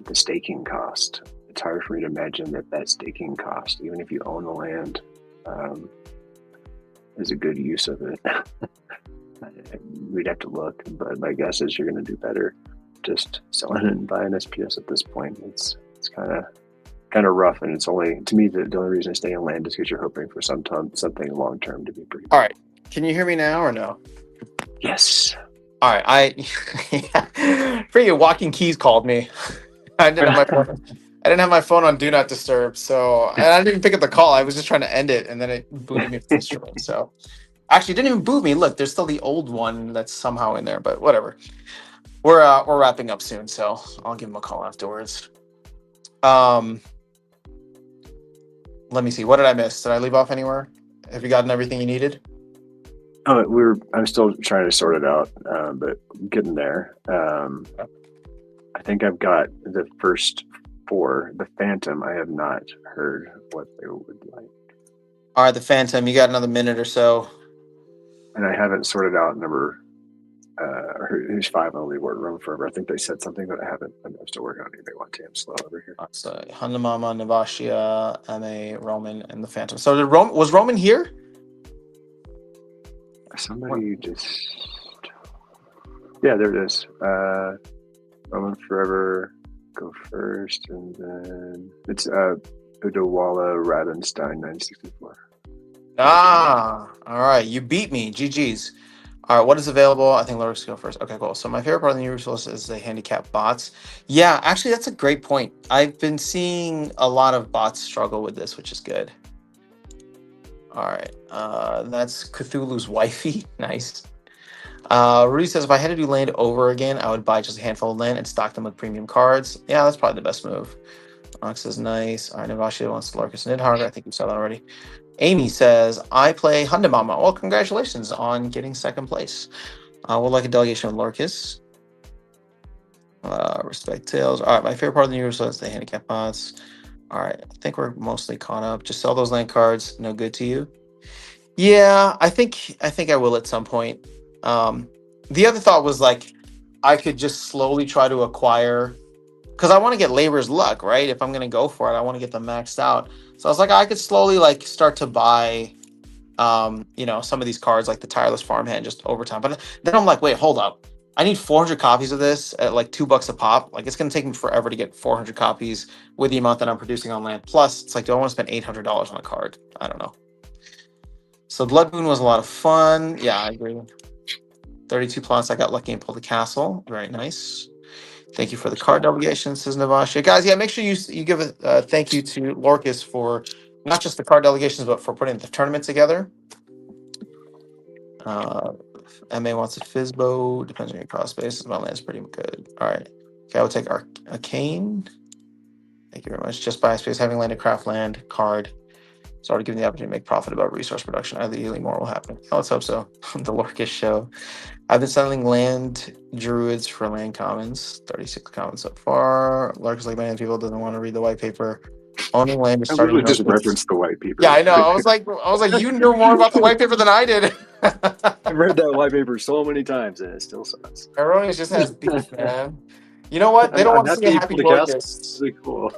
the staking cost. It's hard for me to imagine that staking cost, even if you own the land, is a good use of it. We'd have to look, but my guess is you're going to do better just selling it and buying SPS at this point. It's kind of rough, and it's only, to me, the only reason I stay in land is because you're hoping for something long term to be pretty. all right. Can you hear me now or no? Yes. All right. Freaking Walking Keys called me. I didn't have my phone. I didn't have my phone on Do Not Disturb, so and I didn't even pick up the call. I was just trying to end it, and then it booted me from the stream. So actually, it didn't even boot me. Look, there's still the old one that's somehow in there, but whatever. We're wrapping up soon, so I'll give him a call afterwards. Let me see. What did I miss? Did I leave off anywhere? Have you gotten everything you needed? Oh, I'm still trying to sort it out, but getting there. I think I've got the first 4. The Phantom, I have not heard what they would like. All right, the Phantom. You got another minute or so. And I haven't sorted out number. Who's 5 only work room forever. I think they said something, but I haven't. I'm still working on it. They want to. I'm slow over here. So Hanamama, Navashia, MA, Roman, and the Phantom. So was Roman here? Somebody just. Yeah, there it is. Roman Forever, go first, and then it's Udawala Ravenstein 964. All right. You beat me. GG's. All right, what is available? I think Lurks go first. Okay, cool. So my favorite part of the new resource is the handicap bots. Yeah, actually, that's a great point. I've been seeing a lot of bots struggle with this, which is good. All right, that's Cthulhu's wifey. Nice. Rudy says, if I had to do land over again, I would buy just a handful of land and stock them with premium cards. Yeah, that's probably the best move. Onyx says, nice. All right, Navashi wants to Larkus and Nidhogg. I think you saw that already. Amy says, I play Hundamama. Well, congratulations on getting second place. We'll like a delegation of Larkus. Respect Tails. All right, my favorite part of the new so is the handicap bots. All right, I think we're mostly caught up. Just sell those land cards. No good to you. Yeah, I think I will at some point. The other thought was like I could just slowly try to acquire because I want to get Labor's Luck, right? If I'm gonna go for it, I want to get them maxed out. So I was like, I could slowly like start to buy some of these cards like the Tireless Farmhand just over time. But then I'm like, wait, hold up. I need 400 copies of this at like $2 a pop. Like it's gonna take me forever to get 400 copies with the amount that I'm producing on land. Plus, it's like, do I want to spend $800 on a card? I don't know. So Blood Moon was a lot of fun. Yeah, I agree. 32 plus. I got lucky and pulled the castle. Very nice. Thank you for the card delegation, says Navasha. Guys, yeah, make sure you give a thank you to Lorcas for not just the card delegations, but for putting the tournament together. MA wants a Fizbo. Depends on your cost basis. My land's pretty good. All right. Okay, I will take our Arcane. Thank you very much. Just buy space, having landed craft land card. It's already given the opportunity to make profit about resource production. Ideally, more will happen. Oh, let's hope so. The Lorcas show. I've been selling land druids for land commons. 36 commons so far. Lark's like many people doesn't want to read the white paper. Owning land is I starting. literally just referenced the white paper. Yeah, I know. I was like, you knew more about the white paper than I did. I've read that white paper so many times and it still sucks. Erroneous just has beef, man. You know what? They don't want to see a happy Lorcas. It's really cool.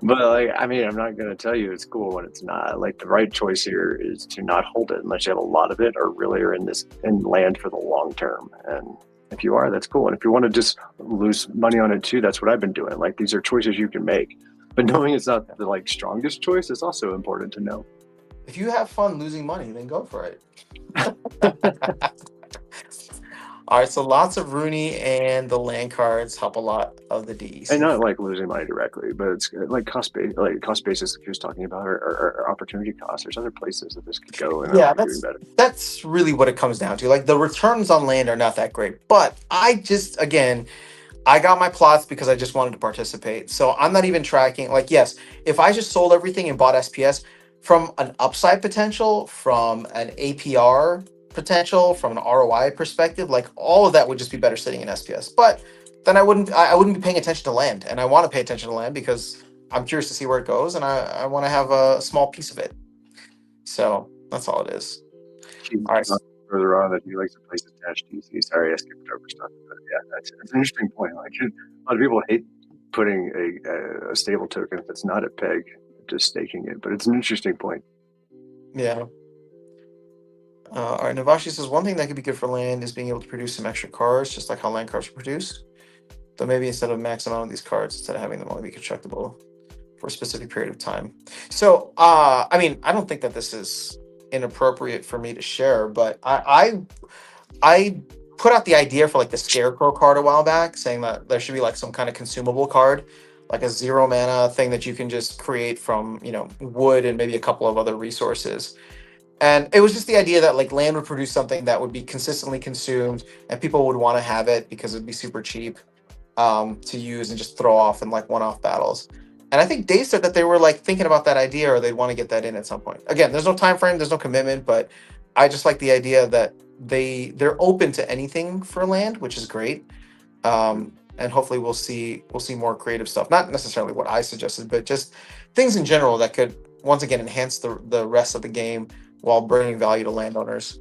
But like, I mean, I'm not gonna tell you it's cool when it's not. Like the right choice here is to not hold it unless you have a lot of it or really are in land for the long term. And if you are, that's cool. And if you want to just lose money on it too, that's what I've been doing. Like these are choices you can make. But knowing it's not the like strongest choice is also important to know. If you have fun losing money, then go for it. All right, so lots of Rooney and the land cards help a lot of the DEC. And not like losing money directly, but it's like cost basis like he was talking about, or opportunity costs. There's other places that this could go. And yeah, that's really what it comes down to. Like the returns on land are not that great, but I got my plots because I just wanted to participate. So I'm not even tracking. Like, yes, if I just sold everything and bought SPS from an upside potential, from an APR potential, from an ROI perspective, like all of that would just be better sitting in SPS. But then I wouldn't be paying attention to land, and I want to pay attention to land because I'm curious to see where it goes, and I want to have a small piece of it. So that's all it is. All right. Further on that he likes to place attached DC. Sorry, I skipped over stuff, but yeah, that's an interesting point. Like a lot of people hate putting a stable token if it's not a peg, just staking it. But it's an interesting point. Yeah. All right, Navashi says one thing that could be good for land is being able to produce some extra cards, just like how land cards are produced. Though maybe instead of maxing out on these cards, instead of having them only be constructible for a specific period of time. So, I mean, I don't think that this is inappropriate for me to share, but I put out the idea for like the Scarecrow card a while back, saying that there should be like some kind of consumable card, like a 0 mana thing that you can just create from wood and maybe a couple of other resources. And it was just the idea that like land would produce something that would be consistently consumed and people would want to have it because it'd be super cheap to use and just throw off in like one-off battles. And I think Dave said that they were like thinking about that idea or they'd want to get that in at some point. Again, there's no time frame, there's no commitment, but I just like the idea that they're open to anything for land, which is great. And hopefully we'll see more creative stuff. Not necessarily what I suggested, but just things in general that could once again enhance the rest of the game while bringing value to landowners.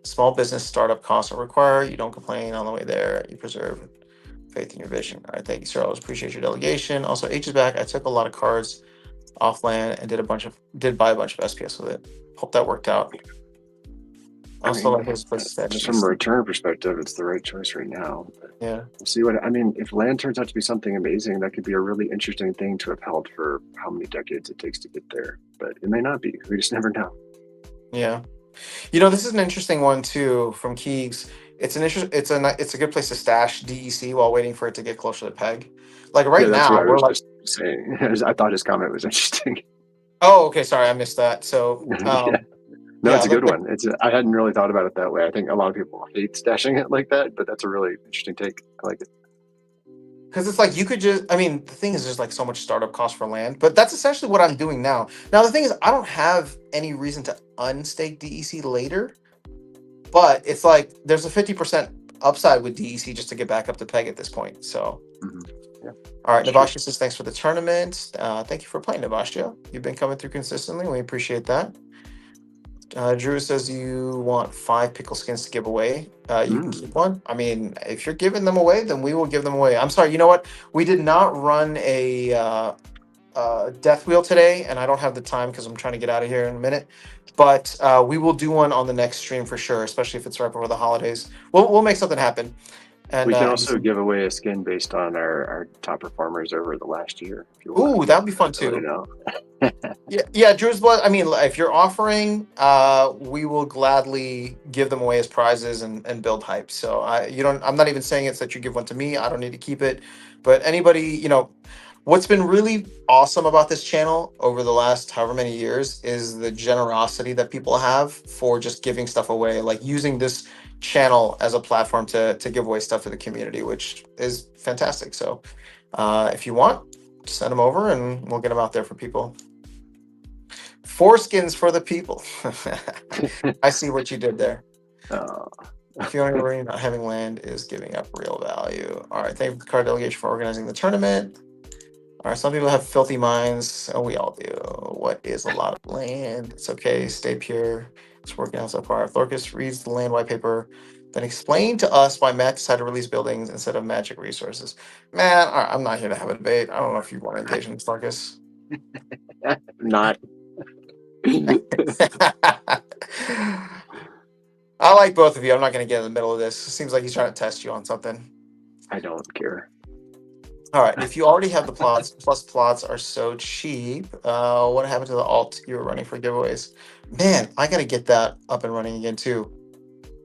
Small business startup costs are required. You don't complain on the way there. You preserve faith in your vision. All right, thank you, sir. I always appreciate your delegation. Also, H is back. I took a lot of cards off land and did buy a bunch of SPS with it. Hope that worked out. I Also, mean, like his place just from a statues. return perspective, it's the right choice right now. But Yeah. we'll see what I mean. If land turns out to be something amazing, that could be a really interesting thing to have held for how many decades it takes to get there. But it may not be. We just never know. Yeah. You know, this is an interesting one too from Keegs. It's a good place to stash DEC while waiting for it to get closer to peg. Like Yeah, right that's what now, I we're was like, just saying. I thought his comment was interesting. oh, okay, sorry, I missed that. So, Yeah. No, yeah, it's a good one. I hadn't really thought about it that way. I think a lot of people hate stashing it like that, but that's a really interesting take. I like it. because it's like you could just, I mean, the thing is, there's like so much startup cost for land, but that's essentially what I'm doing now. Now, the thing is, I don't have any reason to unstake DEC later, but it's like there's a 50% upside with DEC just to get back up to peg at this point. So, Mm-hmm. Yeah, all right, that's true. Navasha says thanks for the tournament. Thank you for playing, Navasha. You've been coming through consistently. We appreciate that. Drew says you want 5 pickle skins to give away. You can keep one. I mean, if you're giving them away, then we will give them away. I'm sorry. You know what? We did not run a death wheel today, and I don't have the time because I'm trying to get out of here in a minute. But we will do one on the next stream for sure, especially if it's right before the holidays. We'll make something happen. And We can also give away a skin based on our top performers over the last year. If you want, ooh, that would be fun let me too. know. Yeah, Drew's blood. I mean, if you're offering, we will gladly give them away as prizes and build hype. So you don't. I'm not even saying it's that you give one to me. I don't need to keep it. But anybody, what's been really awesome about this channel over the last however many years is the generosity that people have for just giving stuff away, like using this channel as a platform to give away stuff to the community, which is fantastic. So if you want, send them over and we'll get them out there for people. Foreskins for the people. I see what you did there. Feeling worry not having land is giving up real value. All right, thank you, the card delegation, for organizing the tournament. All right, some people have filthy minds. Oh, we all do. What is a lot of land? It's okay. Stay pure. It's working out so far. If Lorcus reads the land white paper, then explain to us why Matt decided to release buildings instead of magic resources. Man, all right, I'm not here to have a debate. I don't know if you want to engage in this, Lorcus. Not. I like both of you. I'm not going to get in the middle of this. It seems like he's trying to test you on something. I don't care. All right. If you already have the plots, plus plots are so cheap. What happened to the alt you were running for giveaways? Man, I got to get that up and running again too.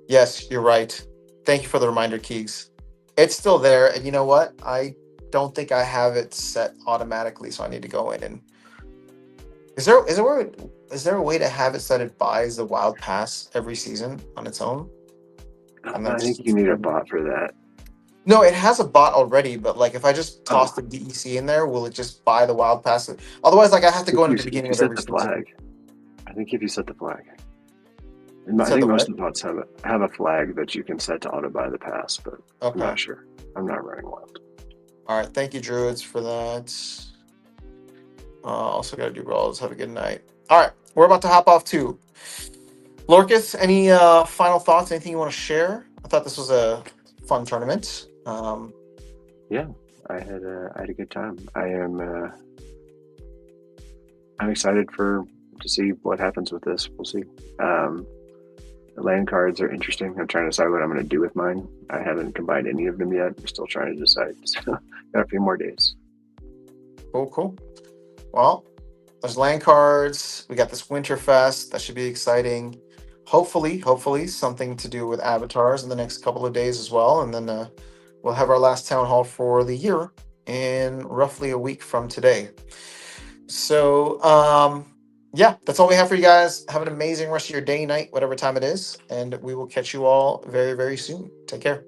Yes, you're right. Thank you for the reminder, Keegs. It's still there. And you know what? I don't think I have it set automatically. So I need to go in and Is there a way to have it so that it buys the wild pass every season on its own? And then I think you need a bot for that. No, it has a bot already, but like if I just toss the DEC in there, will it just buy the wild pass? Otherwise, like I have to go into the beginning you of set every the season. flag. I think if you set the flag. I Set think the most what? of the bots have a flag that you can set to auto buy the pass, but I'm Okay. not sure. I'm not running wild. All right. Thank you, Druids, for that. Also got to do rolls. Have a good night. All right. We're about to hop off too. Lorcus, any final thoughts? Anything you want to share? I thought this was a fun tournament. Yeah, I had a good time. I'm excited to see what happens with this. We'll see. The land cards are interesting. I'm trying to decide what I'm going to do with mine. I haven't combined any of them yet. I'm still trying to decide. So got a few more days. Cool. Well, there's land cards. We got this Winterfest. That should be exciting. Hopefully, something to do with avatars in the next couple of days as well. And then we'll have our last town hall for the year in roughly a week from today. So, yeah, that's all we have for you guys. Have an amazing rest of your day, night, whatever time it is. And we will catch you all very, very soon. Take care.